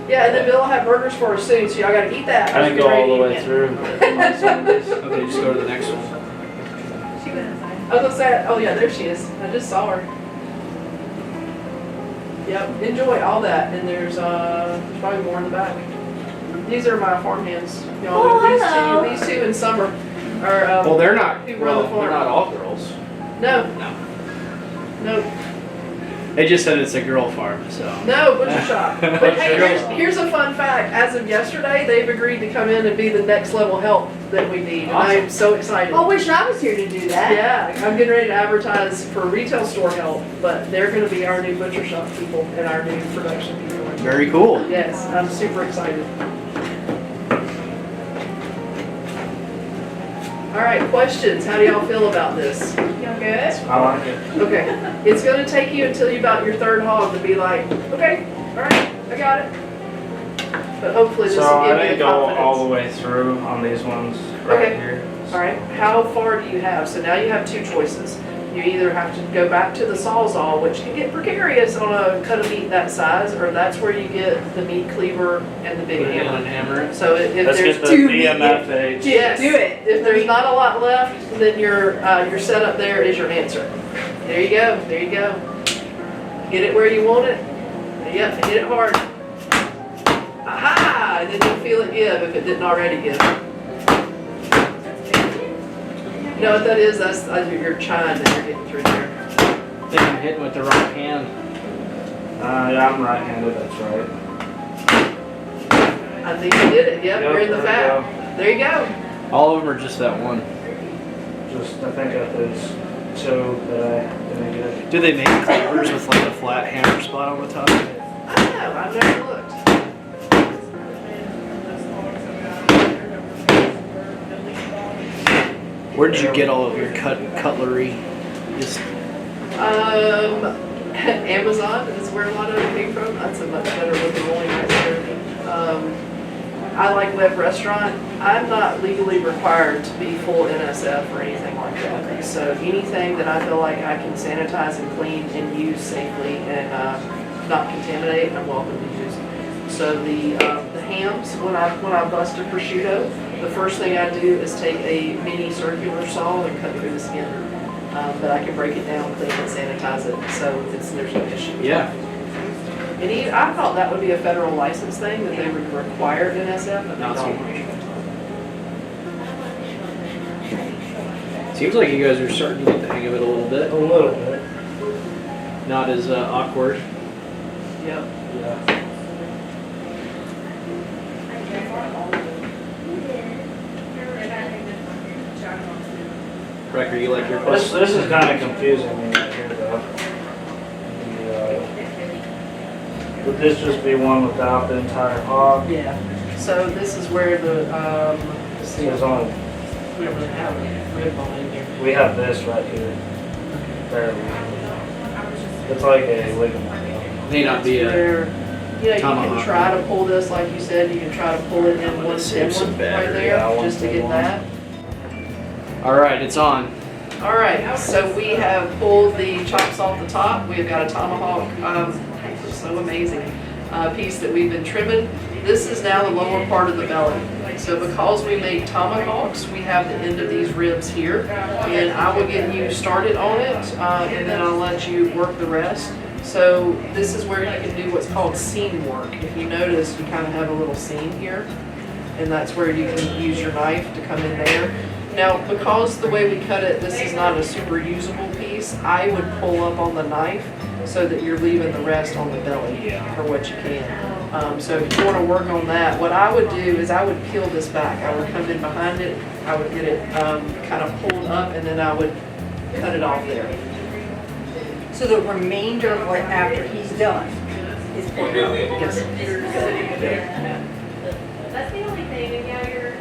Yeah, and then Bill will have burgers for us soon, so y'all gotta eat that. I didn't go all the way through. Okay, just go to the next one. I was gonna say, oh yeah, there she is. I just saw her. Yep, enjoy all that. And there's probably more in the back. These are my farm hands. Y'all, Oh, hello. these two in summer are Well, they're not. who run Well, the farm. they're not all girls. No. No. No. They just said it's a girl farm, so. No, butcher shop. But hey, Butcher here's a fun fact. As of yesterday, they've agreed to come in and be the next level help that we need. And I am so excited. I wish I was here to do that. Yeah, I'm getting ready to advertise for retail store help, but they're gonna be our new butcher shop people and our new production people. Very cool. Yes, I'm super excited. All right, questions. How do y'all feel about this? Y'all good? I like it. Okay. It's gonna take you until you about your third hog to be like, okay, all right, I got it. But hopefully this So will I give you didn't the go all the confidence. way through on these ones right Okay. here. All right, how far do you have? So now you have two choices. You either have to go back to the Sawzall, which can get precarious on a cut of meat that size, or that's where you get the meat cleaver and the big hammer. And hammer. So if Let's there's get the two BMFH. yes, Do it. If there's not a lot left, then your setup there is your answer. There you go. There you go. Get it where you want it. Yep, hit it hard. Aha! And then you'll feel it give if it didn't already give. You know what that is? That's your chime that you're getting through there. I think I'm hitting with the right hand. Yeah, I'm right-handed. That's right. I think you did it. Yep, you're in the there we fat. go. There you go. All of them are just that one. Just I think that there's two that I didn't get. Do they make cleavers with like a flat hammer spot on the top? I don't know. I've never looked. Where did you get all of your cutlery? Just Amazon is where a lot of it came from. That's a much better looking rolling right there. I like web restaurant. I'm not legally required to be full NSF or anything like that. So anything that I feel like I can sanitize and clean and use safely and not contaminate, I'm welcome to use. So the hams, when I bust a prosciutto, the first thing I do is take a mini circular saw and cut through the skin. But I can break it down, clean it, sanitize it, so there's no issue. yeah. And I thought that would be a federal license thing, that they would require it in SF, but Not so not. much. Seems like you guys are starting to get the hang of it a little bit. A little bit. Not as awkward. Yep. Yeah. Wrecker, you like your This, question? this is kind of confusing me right here though. Would this just be one without the entire hog? Yeah. So this is where the, There's only, we don't really have a rib bone in here. we have this right here. Barely. It's like a ligament. May not be a. Where, you can tomahawk. try to pull this, like you said, you can try to pull it in one Save stem some right battery, there, yeah, one just to stem get one. that. All right, it's on. All right, so we have pulled the chops off the top. We've got a tomahawk, so amazing, piece that we've been trimming. This is now the lower part of the belly. So because we make tomahawks, we have the end of these ribs here. And I will get you started on it, and then I'll let you work the rest. So this is where you can do what's called seam work. If you notice, you kind of have a little seam here. And that's where you can use your knife to come in there. Now, because the way we cut it, this is not a super usable piece, I would pull up on the knife so that you're leaving the rest on the belly for what you can. So if you want to work on that, what I would do is I would peel this back. I would come in behind it, I would get it kind of pulled up, and then I would cut it off there. So the remainder of what after he's done is pulled out. Yes. That's the only thing, and yeah, you're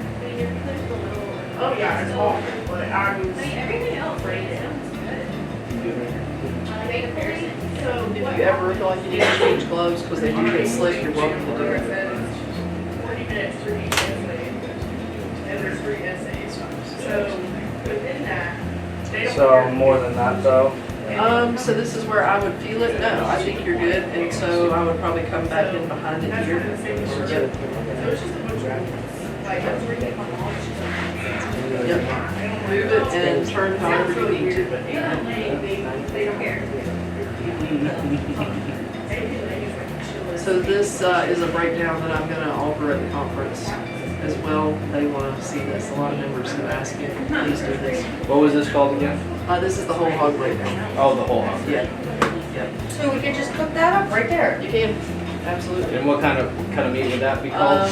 close to a little. Oh, yeah, it's awful, but I mean, everything else, right, sounds good. Thankfully, so If what? you ever feel like you need to change gloves because they do get slick, you're welcome to do it. 40 minutes through each essay, and there's 3 essays. So within that, they don't. So more than that though. So this is where I would feel it. No, I think you're good, and so I would probably come back in behind it here. Yep. So it's just a bunch of, like, that's where you get my launch. Yep. Move it and turn however you need to. They don't care. So this is a breakdown that I'm gonna offer at the conference as well. They wanna see this. A lot of members have asked me, please do this. What was this called again? This is the whole hog breakdown. Oh, the whole hog. Yeah. Yep. So we could just cook that up right there. You can, absolutely. And what kind of meat would that be called?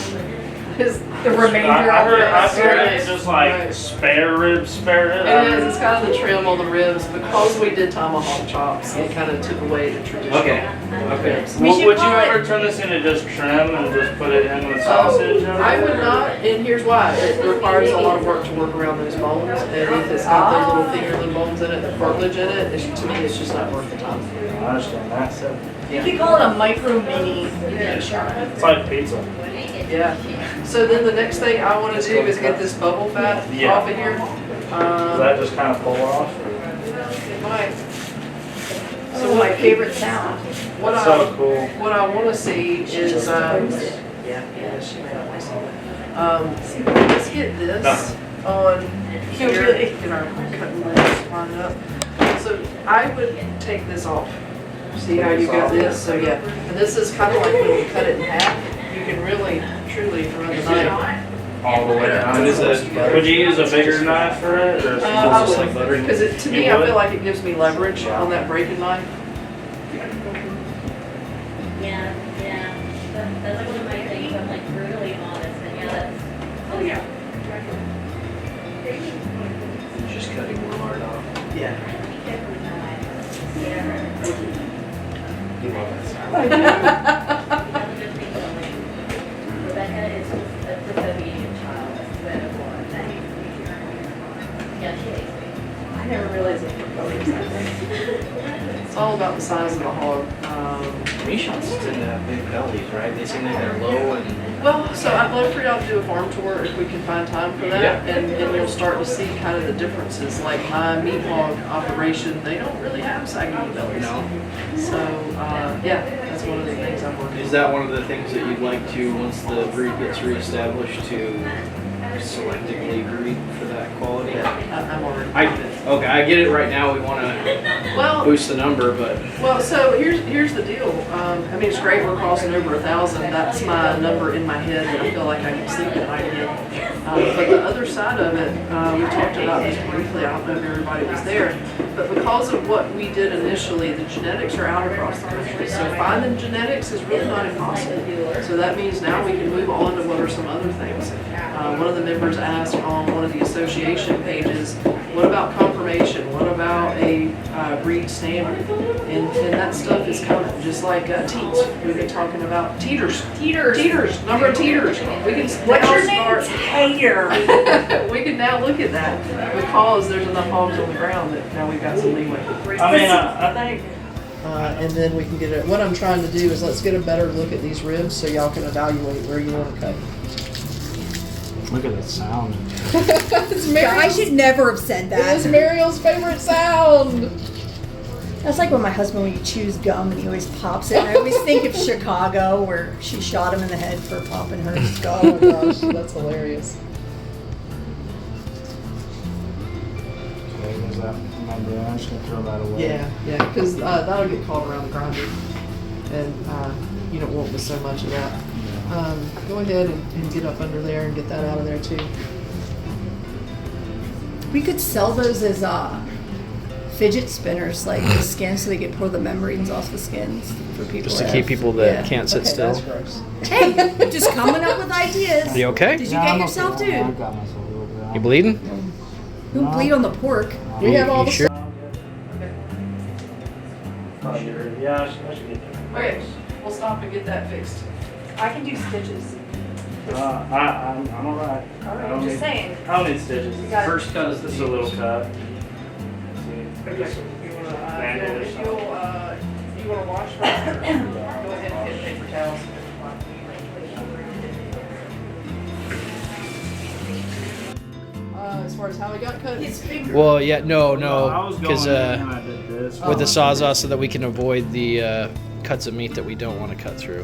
Is The remainder I of heard it. it's just like spare ribs. It is, it's kind of the trim on the ribs. Because we did tomahawk chops, it kind of took away the traditional. Okay. ribs. We should Would you call it- ever turn this into just trim and just put it in with sausage? I would not, and here's why. It requires a lot of work to work around those bones, and if it's got those little fingerling bones in it, the cartilage in it, to me, it's just not worth the time. I understand that. So, You could call it a micro mini Meishan. It's like pizza. yeah. So then the next thing I want to do is get this bubble fat Yeah. off of here. Does that just kind of pull off? It might. So my favorite sound. What That's I, so cool. what I want to see is, yeah, she may not want to see that. Let's get this on here, get our cutting blades lined up. So I would take this off. See how you got this? So yeah, and this is kind of like when you cut it in half, you can really, truly run the knife. All the way down. What is it? Would you use a bigger knife for it, or I Just would, like butter? because to me, You I would? feel like it gives me leverage on that breaking knife. Yeah, yeah. That's like one of my things. I'm like brutally honest, and yeah, that's. Oh, yeah. Just cutting more lard off. Yeah. Rebecca is just a disobedient child. That's one. Yeah, she hates me. I never realized it. It's all about the size of the hog. Meishans tend to have big bellies, right? They seem like they're low and. Well, so I'd love for y'all to do a farm tour if we can find time for that, Yeah. and you'll start to see kind of the differences. Like my meat hog operation, they don't really have saggy bellies. No. So yeah, that's one of the things I'm working. Is that one of the things that you'd like to, once the breed gets reestablished, to selectively agree for that quality. I'm already. Okay, I get it right now. We want to Well, boost the number, but so here's the deal. I mean, it's great we're crossing over 1,000. That's my number in my head that I feel like I can sleep at night in. But the other side of it, we talked about this briefly. I don't know if everybody was there, but because of what we did initially, the genetics are out across the country. So finding genetics is really not impossible. So that means now we can move on to what are some other things. One of the members asked on one of the association pages, what about confirmation? What about a breed standard? And that stuff is coming, just like teats. We've been talking about teeters. Teeters, number of teeters. We can What's now your name? Tater. we can now look at that because there's enough hogs on the ground that now we've got some leeway. I mean, I think. And then we can get it. What I'm trying to do is let's get a better look at these ribs so y'all can evaluate where you want to cut. Look at that sound. It's I should never have said It is that. Mariel's favorite sound. That's like when my husband, when he chews gum and he always pops it. And I always think of Chicago where she shot him in the head for popping her skull. Oh my gosh, that's hilarious. Okay, there's that. I'm just gonna throw that away. Yeah, because that'll get caught around the grinder, and you don't want so much of that. Go ahead and get up under there and get that out of there too. We could sell those as fidget spinners, like the skin, so they could pour the membranes off the skins for people. just to keep people that Yeah. can't sit Okay, still. that's gross. Hey, just coming up with ideas. You okay? Did you Yeah, get I'm yourself, okay. dude? I've got myself a little bit. You bleeding? Don't bleed on the pork. We have all the sure? Yeah, I should get there. Okay, we'll stop and get that fixed. I can do stitches. I'm alright. I'm just saying. I don't need stitches. got it. First cut is This is a little cut. Okay, Just you wanna, Band-Aid or if you wanna wash first, or go ahead and get paper towels. As far as how we got cut, Well, yeah, I no, was because going in and I did this. with the Sawzall so that we can avoid the cuts of meat that we don't want to cut through.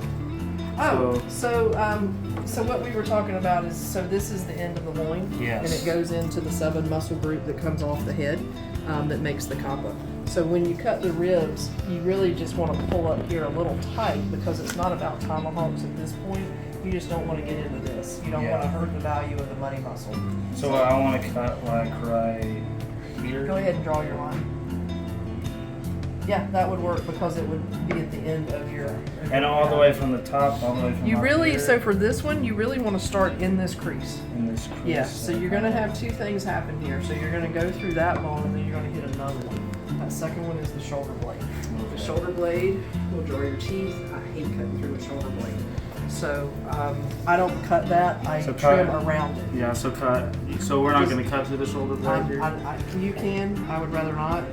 So what we were talking about is, so this is the end of the loin. Yes. And it goes into the 7 muscle group that comes off the head that makes the kappa. So when you cut the ribs, you really just want to pull up here a little tight because it's not about tomahawks at this point. You just don't want to get into this. You don't want to hurt the value of the money muscle. So I want to cut like right here. Go ahead and draw your line. Yeah, that would work because it would be at the end of your... And all the way from the top, all the way from You up really, here, so for this one, you really want to start in this crease. in this crease. Yeah, so you're gonna have 2 things happen here. So you're gonna go through that bone and then you're gonna hit another one. That second one is the shoulder blade. The shoulder blade will draw your teeth. I hate cutting through a shoulder blade. So I don't cut that, I So trim cut- around it. Yeah, so cut. So we're not going to cut through the shoulder blade here? You can, I would rather not.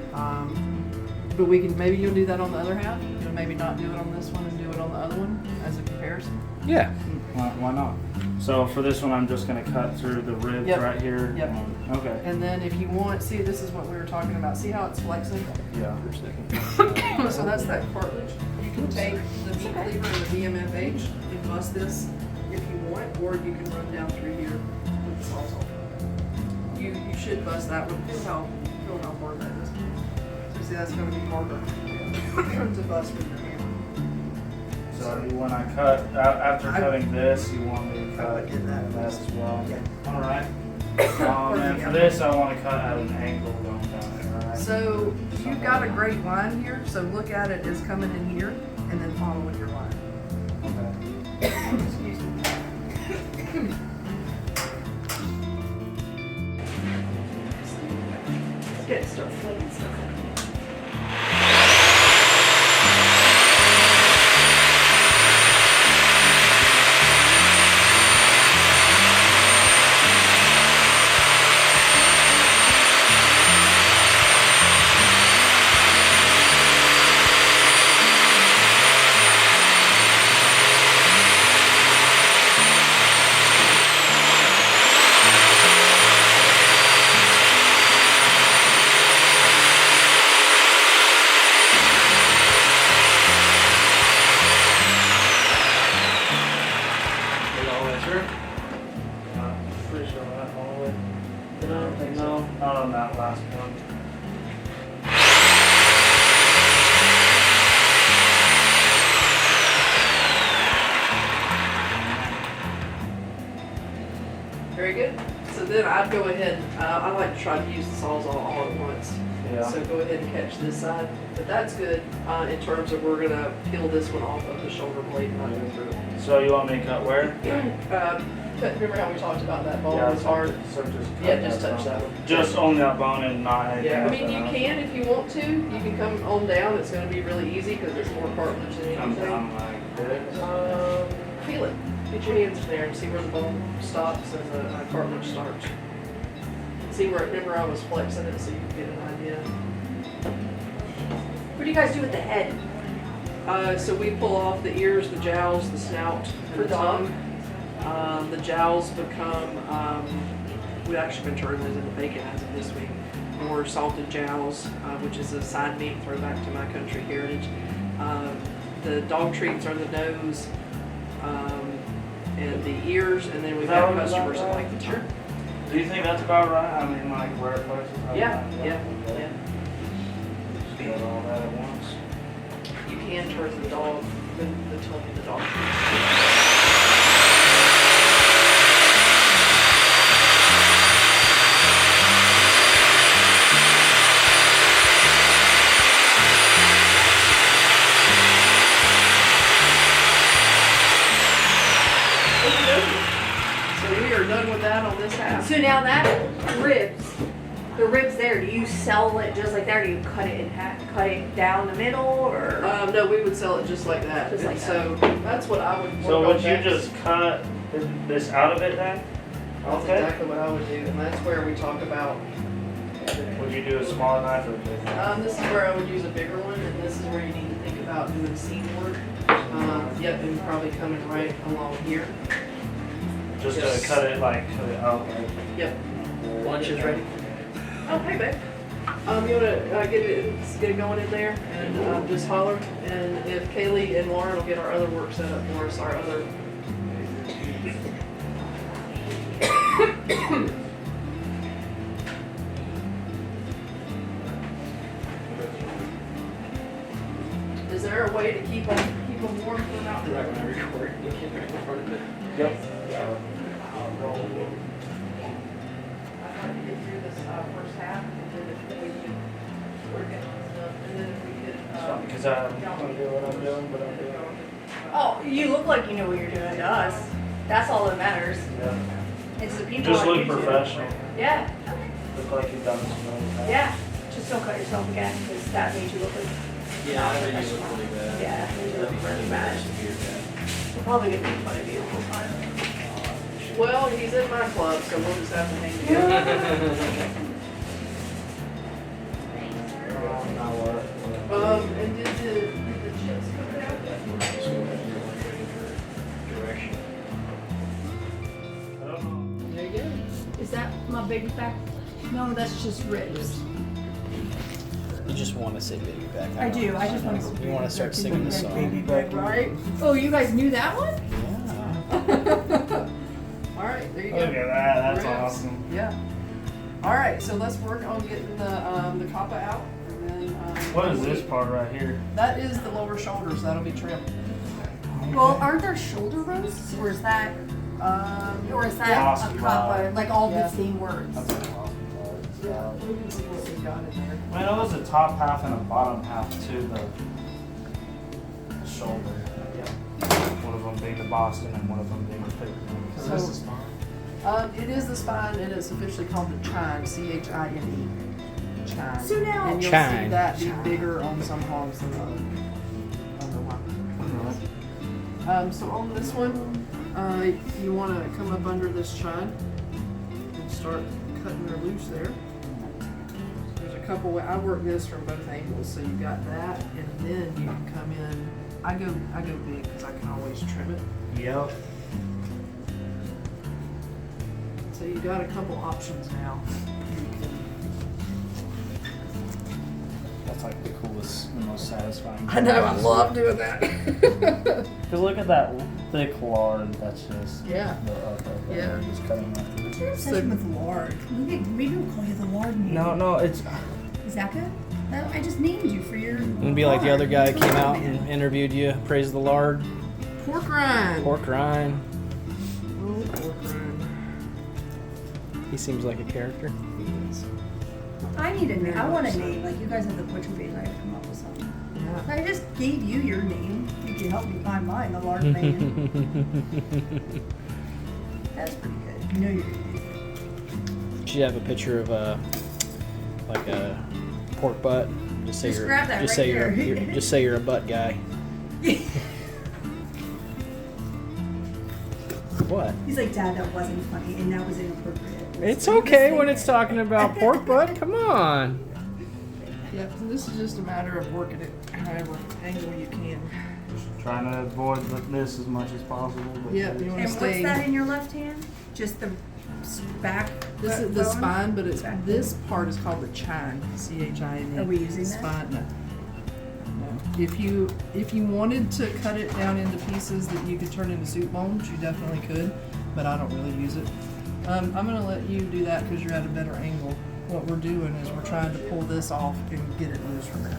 But we can, maybe you'll do that on the other half. You'll maybe not do it on this one and do it on the other one as a comparison. Yeah. Why not? So for this one, I'm just going to cut through the ribs Yep. right here? Yep. Okay. And then if you want, see, this is what we were talking about. See how it's flexing? Yeah. So that's that cartilage. You can take the meat cleaver and the BMFH and bust this if you want, or you can run down through here with the Sawzall. You should bust that one. Feel how hard that is. So see, that's going to be harder to bust with your hand. So when I cut, after I- cutting this, you want me to cut did that. that as well? Yeah. All right. And for this, I want to cut at an angle going down there, all right? So you've got a great line here. So look at it as coming in here and then follow with your line. Okay. Excuse me. Good stuff. Flipping stuff. show that all the way. No, not on that last one. Very good. So then I'd go ahead, I like to try to use the saws all at once. Yeah. So go ahead and catch this side. But that's good in terms of we're gonna peel this one off of the shoulder blade and not go through it. So you want me to cut where? Remember how we talked about that bone Yeah, was hard? So just cut Yeah, just that touch bone. that one. Just on that bone and not anything Yeah, I else mean, you else. can if you want to. You can come on down. It's gonna be really easy because it's more cartilage than Come anything. down like this. Feel it. Get your hands in there and see where the bone stops and the cartilage starts. See where, remember I was flexing it so you can get an idea. What do you guys do with the head? So we pull off the ears, the jowls, the snout, For and the dog? tongue. The jowls become, we've actually been turning those into bacon as of this week. Or salted jowls, which is a side meat throwback to my country heritage. The dog treats are the nose, and the ears, and then we've Is that got what it's customers that like? like the chirp. Do you think that's about right? I mean, like where places have Yeah, that? yeah. Just cut all that at once. You can turn the dog, the tongue in the dog. So we are done with that on this half. So now that the ribs there, do you sell it just like that, or do you cut it in half, cut it down the middle, or? No, we would sell it just like that. Just like And so that's what I would work So on would you next. just cut this out of it then? That's Okay. exactly what I would do, and that's where we talk about. Would you do a small knife or a big knife? This is where I would use a bigger one, and this is where you need to think about doing seam work. Yep, and probably coming right along here. Just Yes. to cut it out. Yep. Lunch is ready. Oh, hey, babe. You wanna get it going in there, and just holler, and if Kaylee and Lauren will get our other work set up for us, our other. Is there a way to keep them warm for about? Right when I record, you can right in front of it. Yep. I'd like to get through this first half, and then if we could work it on stuff, and then if we could. Because I'm gonna do what I'm doing, but I'm doing. Oh, you look like you know what you're doing to us. That's all that matters. Yeah. It's the people Just on look YouTube. professional. Yeah, Look like you've done this many times. yeah. Just don't cut yourself again, because that made you look like, Yeah, I think you look really bad. yeah, it made you look really bad. We're probably gonna make fun of you the whole time. Well, he's in my club, so we'll just have to hang together. Now what? And did the chips come out? Direction. I don't know. There you go. Is that my baby back? No, that's just ribs. You just want to say baby back. I do, I just want to. You want to start singing the song. Right? Oh, you guys knew that one? Yeah. All right, there you Look go. at that, that's Ribs. awesome. Yeah. All right, so let's work on getting the coppa out, and then. What is this part right here? That is the lower shoulders. That'll be trimmed. Well, aren't there shoulder roasts, or is that Awesome. a coppa, like all Yeah. the same words? That's an awesome part. Yeah, we can see what we got in there. Man, it was a top half and a bottom half to the shoulder. One of them being the Boston and one of them being the Pickering. It is the spine, and it's officially called the chine, C-H-I-N-E. Chine. So now- And you'll Chine. see that be bigger on some hogs than other ones. So on this one, you want to come up under this chine and start cutting her loose there. There's a couple I work this from both angles, so you got that, and then you can come in. I go big because I can always trim it. Yep. So you got a couple options now. You can That's like the coolest and most satisfying. I know, I love doing that. Cause look at that thick lard. That's just Yeah. Yeah. Just cutting that. What's your obsession with lard? Maybe we'll call you the lard man. No, it's. Is that good? I just named you for your. It'd be like the other guy came out and interviewed you, praised the lard. Pork rind. Pork rind. Oh, pork rind. He seems like a character. I need a name. I want a name. Like you guys have the butcher bait. I have to come up with something. Yeah. I just gave you your name. You can help me find mine, the lard man. That's pretty good. You know you're. You should have a picture of like a pork butt. Just say Just you're. grab that Just right say there. you're. Just say you're a butt guy. What? He's like, Dad, that wasn't funny, and that was inappropriate. It's okay when it's talking about pork butt. Come on. Yeah, so this is just a matter of working it however angle you can. Just trying to avoid this as much as possible. But Yeah, you want And to what's stay. that in your left hand? Just the back. This is the bone? spine, but it's Back this part is called the chine. CHINE. Are we using that? spine? No. If you wanted to cut it down into pieces that you could turn into soup bones, you definitely could, but I don't really use it. I'm gonna let you do that because you're at a better angle. What we're doing is we're trying to pull this off and get it loose from there.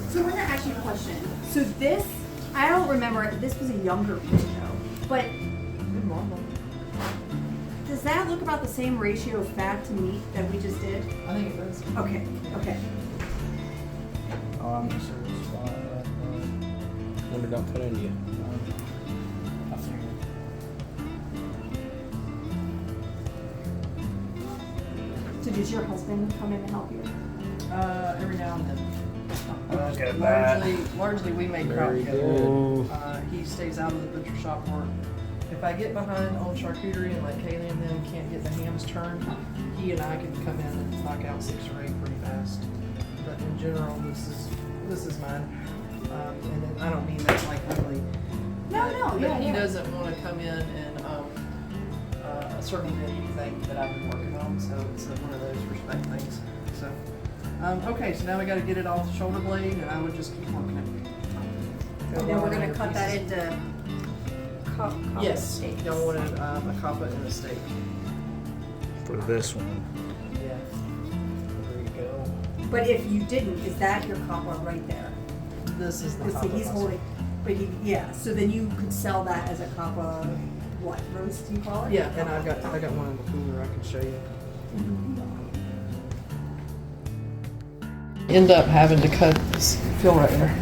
So I want to ask you a question. So this, I don't remember, this was a younger video, but Good marble. does that look about the same ratio of fat to meat that we just did? I think it does. Okay, okay. Oh, I'm just sort of spot. Wonder don't cut into you. I figured. So does your husband come in and help you? Every now and then. Look at that. Largely we make crowd Very together. good. He stays out of the butcher shop work. If I get behind on charcuterie and like Kaylee and them can't get the hams turned, he and I can come in and knock out 6 or 8 pretty fast. But in general, this is mine. And then I don't mean that like really. No, But yeah, he yeah. doesn't want to come in and circumvent anything that I've been working on, so it's one of those respect things. So, okay, so now we got to get it off the shoulder blade, and I would just keep working it. And then we're gonna cut that into Yes, steaks. y'all wanted a coppa and a steak. For this one. Yeah. There you go. But if you didn't, is that your copper right there? This is the Let's see, coppa. he's holding, but yeah, so then you could sell that as a copper, what, roast you call it? Yeah, and I got one in the cooler I can show you. End up having to cut this, feel right there.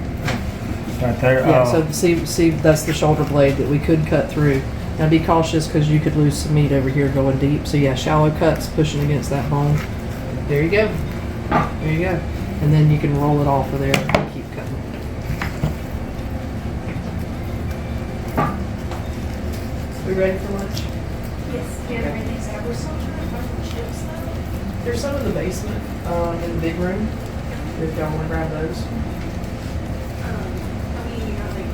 Right there. Yeah, Oh. so see, that's the shoulder blade that we could cut through. Now be cautious because you could lose some meat over here going deep. So yeah, shallow cuts, pushing against that bone. There you go. There you go. And then you can roll it off of there and keep cutting. We ready for lunch? Yes, yeah, everything's out. We're still trying to find the chips though. There's some in the basement, in the big room. If y'all want to grab those. I mean, you got like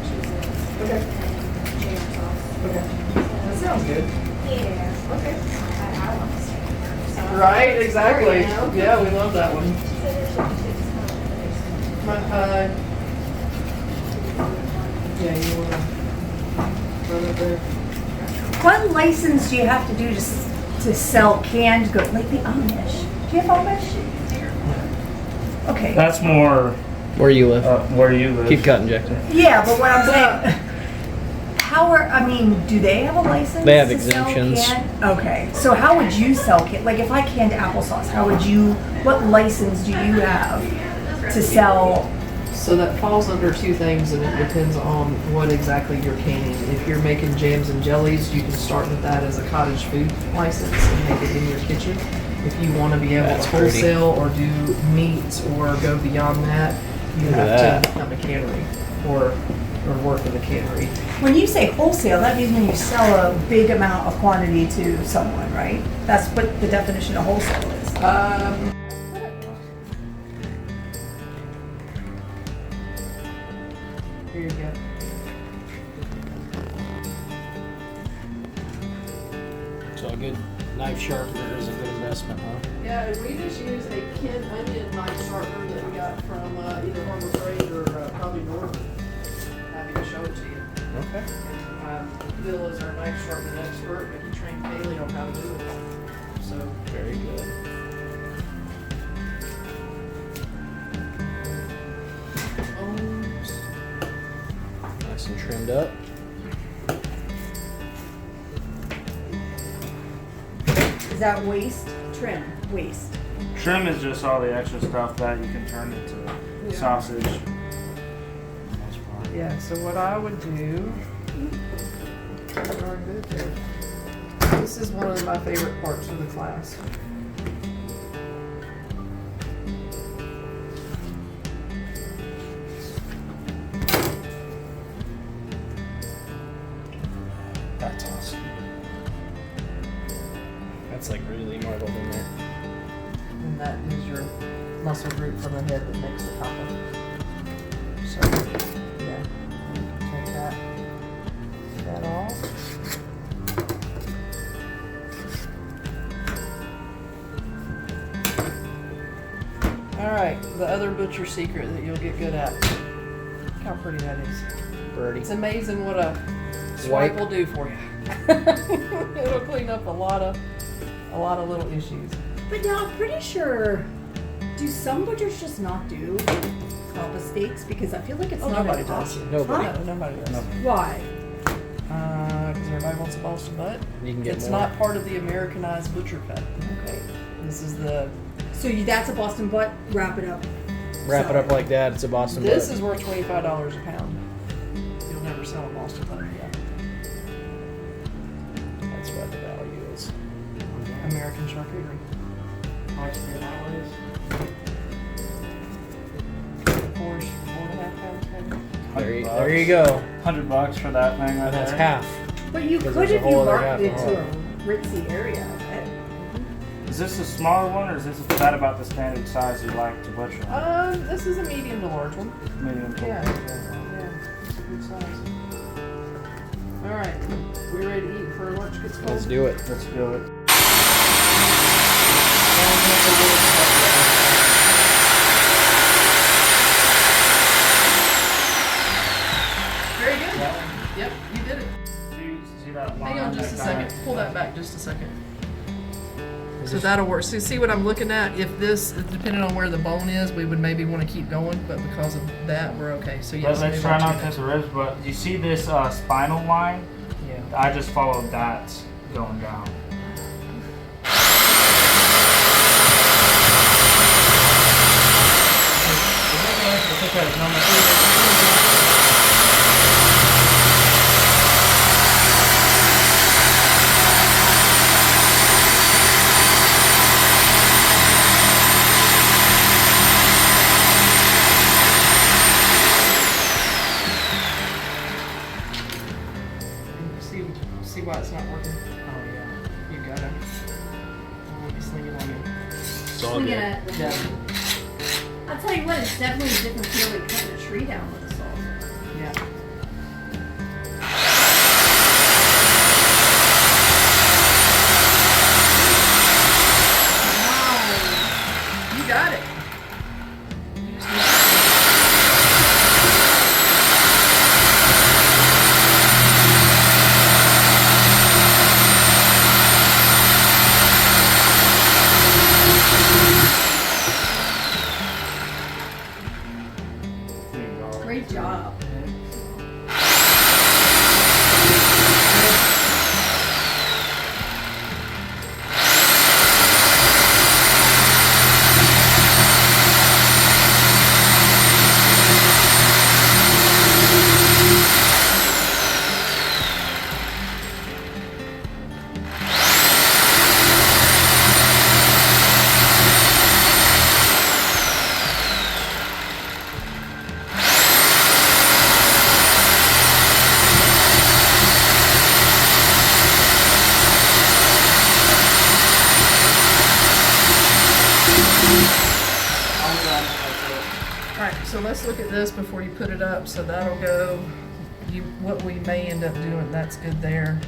cheeses Okay. and jam sauce. Okay. That sounds good. Yeah. Okay. I want to stay there. So Right, exactly. You know? Yeah, we love that one. She said there's some chips coming in the basement. Yeah, you want to run it there? What license do you have to do to sell canned goods, like the Amish? Do you have Amish? Okay, That's more Where you live? where you live. Keep cutting, Jackson. yeah, but what I'm saying, do they have a license? They have to sell exemptions. canned? Okay, so how would you sell like if I canned applesauce, what license do you have to sell? So that falls under 2 things, and it depends on what exactly you're canning. If you're making jams and jellies, you can start with that as a cottage food license and make it in your kitchen. If you want to be able That's to pretty. wholesale or do meats or go beyond that, you Look at have to that. become a cannery or work in a cannery. When you say wholesale, that means when you sell a big amount of quantity to someone, right? That's what the definition of wholesale is. Here you go. So a good knife sharpener is a good investment, huh? Yeah, and we just use a Ken Onion knife sharpener that we got from either Harbor Freight or probably Northern. Happy to show it to you. Okay. Bill is our knife sharpening expert, but he trained Haley on how to do it. So Very good. Nice and trimmed up. Is that waste? Trim, waste. Trim is just all the extra stuff that you can turn into sausage. For the most part. yeah, so what I would do. Darn good there. This is one of my favorite parts of the class. That's awesome. That's like really marbled in there. And that is your muscle group from the head that makes the top of it. So, yeah, take that off. All right, the other butcher secret that you'll get good at. Look how pretty that is. Birdie. It's amazing what a swipe will do for you. It'll clean up a lot of little issues. But now I'm pretty sure, do some butchers just not do scalpa steaks? Because I feel like it's not nobody an does. option. Nobody. Huh? No, nobody does. Why? Because everybody wants a Boston butt. You can get It's more. not part of the Americanized butcher cut. Okay. This is the. So that's a Boston butt, wrap it up. Wrap it up like that. It's a Boston This butt. is worth $25 a pound. You'll never sell a Boston butt again. That's what the value is. American charcuterie. Four and a half pounds, maybe. There you go. $100 for that thing right That's there. half. But you Because could there's a if you whole other marketed half to of a ritzy area. Is this a smaller one, or is that about the standard size you like to butcher on? This is a medium to large one. Medium to Yeah. It's a good size. All right, we ready to eat before lunch gets cold? Let's do it. Let's do it. Very good. Yep, you did it. See that line? Hang on just a That second. kinda- Pull that back just a second. So that'll work. So see what I'm looking at? If this, depending on where the bone is, we would maybe want to keep going, but because of that, we're okay. So yes, Let's move try on not to to hit the ribs, but you see this spinal line? Yeah. I just followed that going down. It's okay. No, See why it's not working? Oh yeah, you got it. Let me sling it on you. It's all Swing good. it. Yeah. I'll tell you what, it's definitely a different feel than cutting a tree down with a saw. Yeah. Wow. You got it. You just need Great job. Alright, so let's look at this before you put it up. So that'll go, what we may end up doing, that's good there.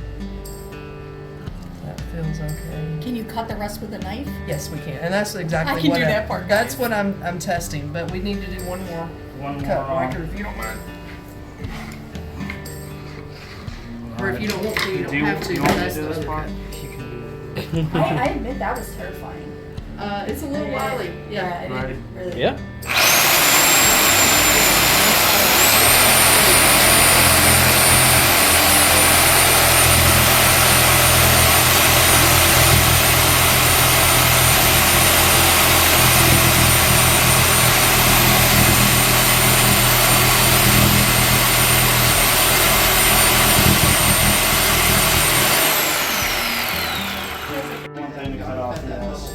That feels okay. Can you cut the rest with a knife? Yes, we can, and that's exactly I can what do that part, That's guys. what I'm testing, but we need to do one more cut, Riker, if you don't mind. Or if you don't want to, you don't have to. But that's the other cut. I admit that was terrifying. It's a little wily. Yeah. it Ready? really. Yeah. One thing to cut off is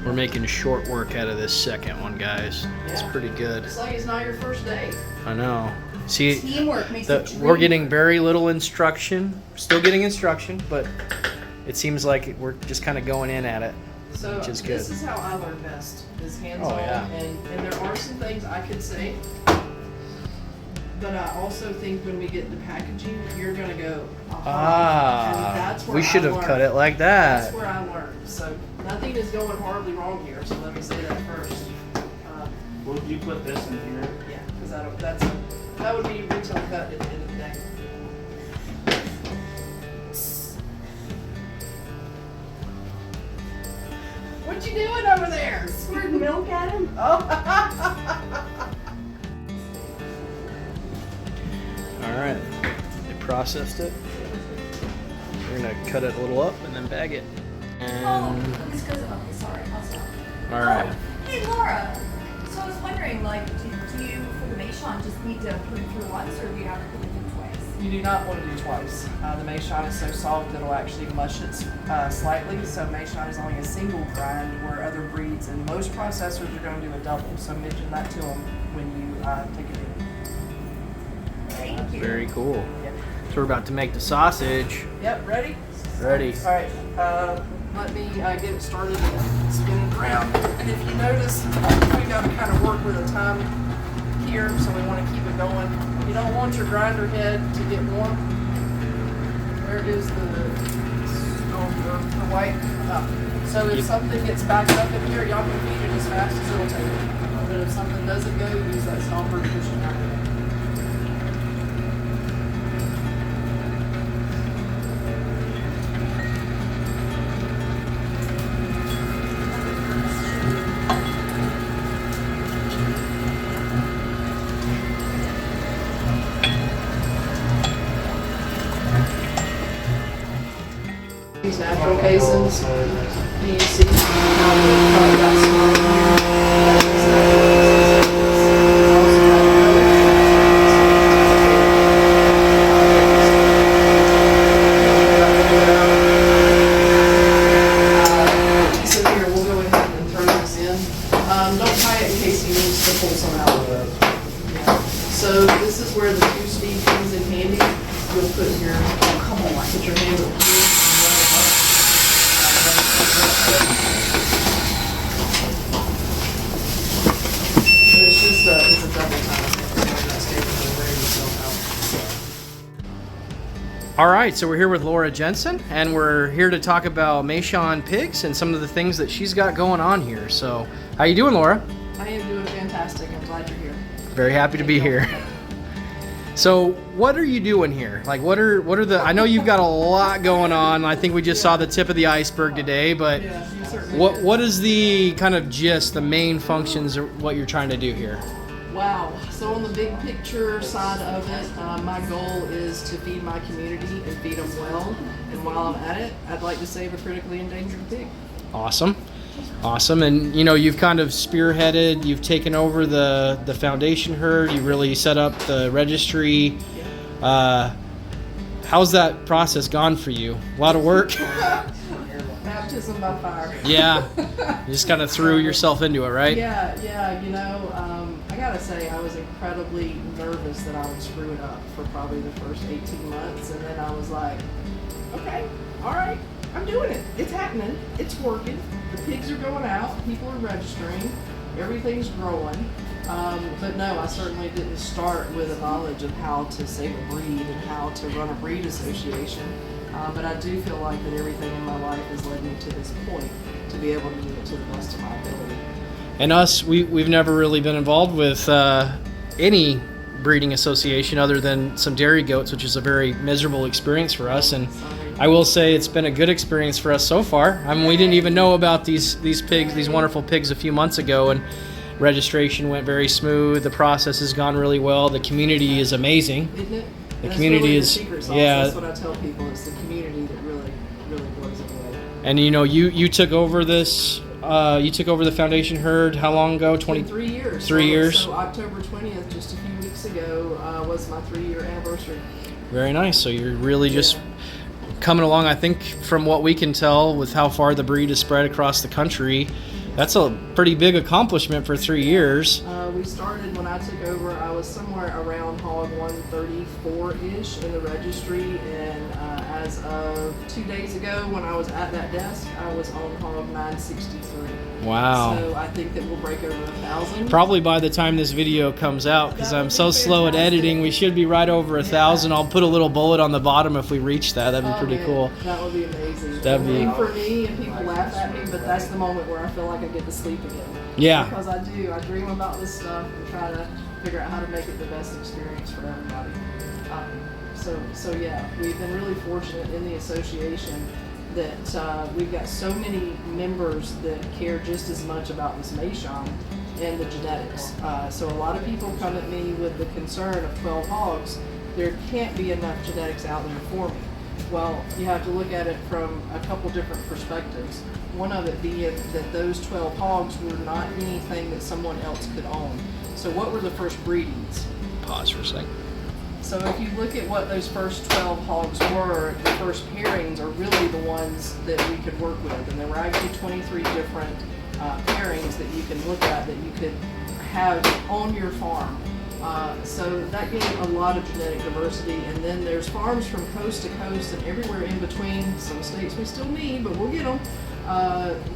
We're making short work out of this second one, guys. It's Yeah. pretty good. It's like it's not your first day. I know. See, Teamwork makes the dream. we're getting very little instruction. Still getting instruction, but it seems like we're just kind of going in at it. So Which is this good. is how I learn best, is hands-on, Oh, yeah. and there are some things I could say, but I also think when we get to packaging, you're gonna go, aha, and that's where We should I have learned. cut it like that. That's where I learned. So nothing is going horribly wrong here. So let me say that first. would you put this in here? Yeah, because that would be retail cut at the end of the day. What you doing over there? Squirting milk at him? Oh. All right. They processed it. We're gonna cut it a little up and then bag it. Oh, And it's because sorry, I'll stop. all right. Oh, hey Laura. So I was wondering, like, do you for the Meishan just need to put it through once, or do you have to put it through twice? You do not want to do twice. The Meishan is so soft it'll actually mush it slightly. So Meishan is only a single grind, where other breeds and most processors are going to do a double. So mention that to them when you take it in. Thank you. Very cool. Yep. So we're about to make the sausage. Yep, ready? Ready. All right. Let me get it started and spin it around. And if you notice, we got to kind of work with a time here, so we want to keep it going. You don't want your grinder head to get warm. Where is the white? So if something gets backed up in here, y'all can feed it as fast as it'll take it. But if something doesn't go, use that stomper to push it out. These natural casings, can you see how the cut got small here? That is so here, we'll go ahead and throw this in. Don't tie it in case you need to pull some out. Yeah. So this is where the two speed comes in handy. You'll put your, come on, put your hand up here. It's just it's a double time. All right, so we're here with Laura Jensen, and we're here to talk about Meishan pigs and some of the things that she's got going on here. So, how you doing, Laura? I am doing fantastic. I'm glad you're here. Very happy to be here. So, what are you doing here? Like, what are the? I know you've got a lot going on. I think we just saw the tip of the iceberg today, but Yeah, you certainly what is the kind of gist, the main functions, or what you're trying to do here? Wow. So on the big picture side of it, my goal is to feed my community and feed them well. And while I'm at it, I'd like to save a critically endangered pig. Awesome. Awesome. And you know, you've kind of spearheaded, you've taken over the foundation herd, you really set up the registry. How's that process gone for you? A lot of work? Baptism by fire. Yeah. You just kind of threw yourself into it, right? Yeah, you know, I gotta say I was incredibly nervous that I would screw it up for probably the first 18 months, and then I was like, okay, all right, I'm doing it. It's happening. It's working. The pigs are going out. People are registering. Everything's growing. But no, I certainly didn't start with a knowledge of how to save a breed and how to run a breed association. But I do feel like that everything in my life has led me to this point to be able to do it to the best of my ability. And us, we've never really been involved with any breeding association other than some dairy goats, which is a very miserable experience for us. And I will say it's been a good experience for us so far. I mean, we didn't even know about these pigs, these wonderful pigs, a few months ago, and registration went very smooth. The process has gone really well. The community is amazing. Isn't it? The That's community really is, the secret sauce. yeah. That's what I tell people. It's the community that really blows it away. And you know, you took over this. You took over the foundation herd how long ago? 3 years. 3 years. So October 20th, just a few weeks ago, was my 3-year anniversary. Very nice. So you're really just coming along. I think from what we can tell, with how far the breed is spread across the country, that's a pretty big accomplishment for 3 years. We started when I took over. I was somewhere around hog 134-ish in the registry, and as of 2 days ago, when I was at that desk, I was on hog 963. Wow. So I think that we'll break over 1,000. Probably by the time this video comes out, because I'm so slow at editing, we should be right over 1,000. I'll put a little bullet on the bottom if we reach that. That'd be pretty cool. That would be amazing. That'd be for me, and people laugh at me, but that's the moment where I feel like I get to sleep again. Yeah. Because I do. I dream about this stuff and try to figure out how to make it the best experience for everybody. So yeah, we've been really fortunate in the association that we've got so many members that care just as much about this Meishan and the genetics. So a lot of people come at me with the concern of 12 hogs. There can't be enough genetics out there for me. Well, you have to look at it from a couple different perspectives. One of it being that those 12 hogs were not anything that someone else could own. So what were the first breedings? Pause for a second. So if you look at what those first 12 hogs were, the first pairings are really the ones that we could work with. And there were actually 23 different pairings that you can look at that you could have on your farm. So that gave a lot of genetic diversity, and then there's farms from coast to coast and everywhere in between. Some states we still need, but we'll get them,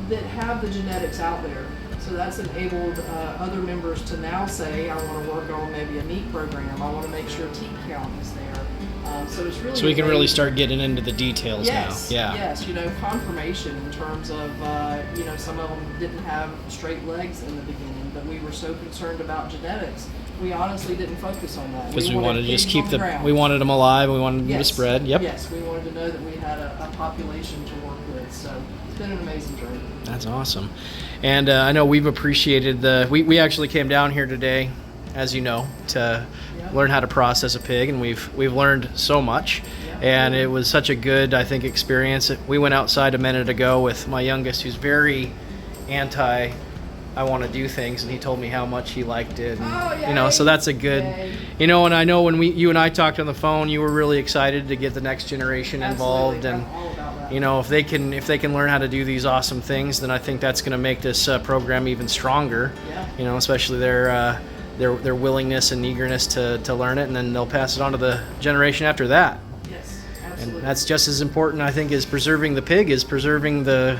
that have the genetics out there. So that's enabled other members to now say, I want to work on maybe a meat program. I want to make sure teat count is there. So it's really. So we can really start getting into the details now. Yeah. Yes, you know, confirmation in terms of, you know, some of them didn't have straight legs in the beginning, but we were so concerned about genetics. We honestly didn't focus on that. Because we wanted to just keep them. we wanted them alive, we wanted them to Yes. spread. Yep. Yes, we wanted to know that we had a population to work with. So it's been an amazing journey. That's awesome. And I know we've appreciated we actually came down here today, as you know, to learn how to process a pig, and we've learned so much. And it was such a good, I think, experience. We went outside a minute ago with my youngest, who's very anti I want to do things, and he told me how much he liked it. And, you know, so that's a good, you know, and I know when you and I talked on the phone, you were really excited to get the next generation involved. And you know, if they can learn how to do these awesome things, then I think that's going to make this program even stronger. You know, especially their willingness and eagerness to learn it, and then they'll pass it on to the generation after that. Yes, absolutely. And that's just as important, I think, as preserving the pig is preserving the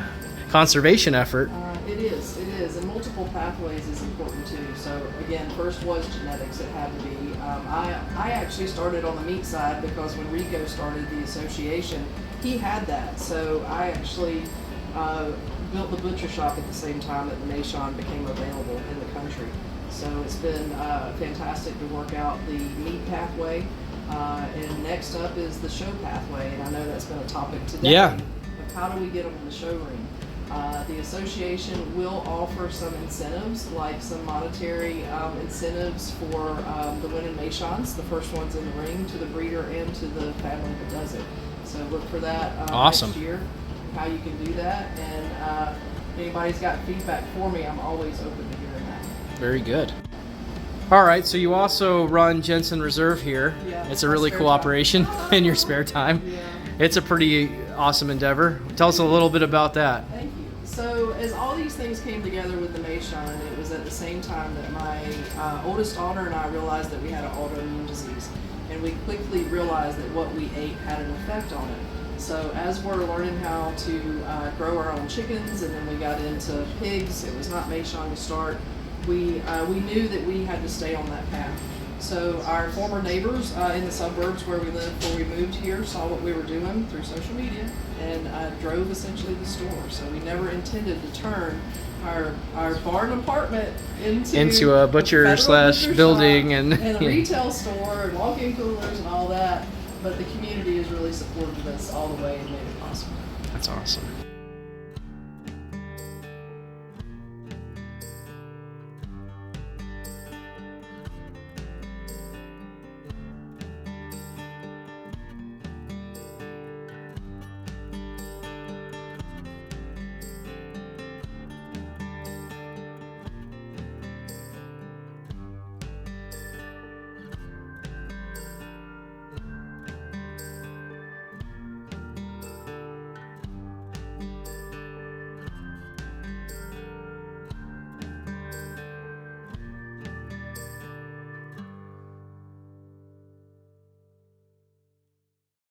conservation effort. It is, and multiple pathways is important too. So again, first was genetics. It had to be. I actually started on the meat side because when Rico started the association, he had that. So I actually built the butcher shop at the same time that the Meishan became available in the country. So it's been fantastic to work out the meat pathway. And next up is the show pathway, and I know that's been a topic today. Yeah. Of how do we get them in the show ring? The association will offer some incentives, like some monetary incentives for the winning Meishans, the first ones in the ring, to the breeder and to the family that does it. So look for that Awesome. next year, how you can do that. And if anybody's got feedback for me, I'm always open to hearing that. Very good. All right, so you also run Jensen Reserve here. Yeah, it's a really cool operation in your spare time. Yeah. It's a pretty awesome endeavor. Tell us a little bit about that. Thank you. So as all these things came together with the Meishan, it was at the same time that my oldest daughter and I realized that we had an autoimmune disease. And we quickly realized that what we ate had an effect on it. So as we're learning how to grow our own chickens, and then we got into pigs, it was not Meishan to start, we knew that we had to stay on that path. So our former neighbors in the suburbs where we lived before we moved here saw what we were doing through social media, and drove essentially the store. So we never intended to turn our barn apartment into a butcher federal slash butcher building shop and a retail store and walk-in coolers and all that. But the community has really supported us all the way and made it possible. That's awesome.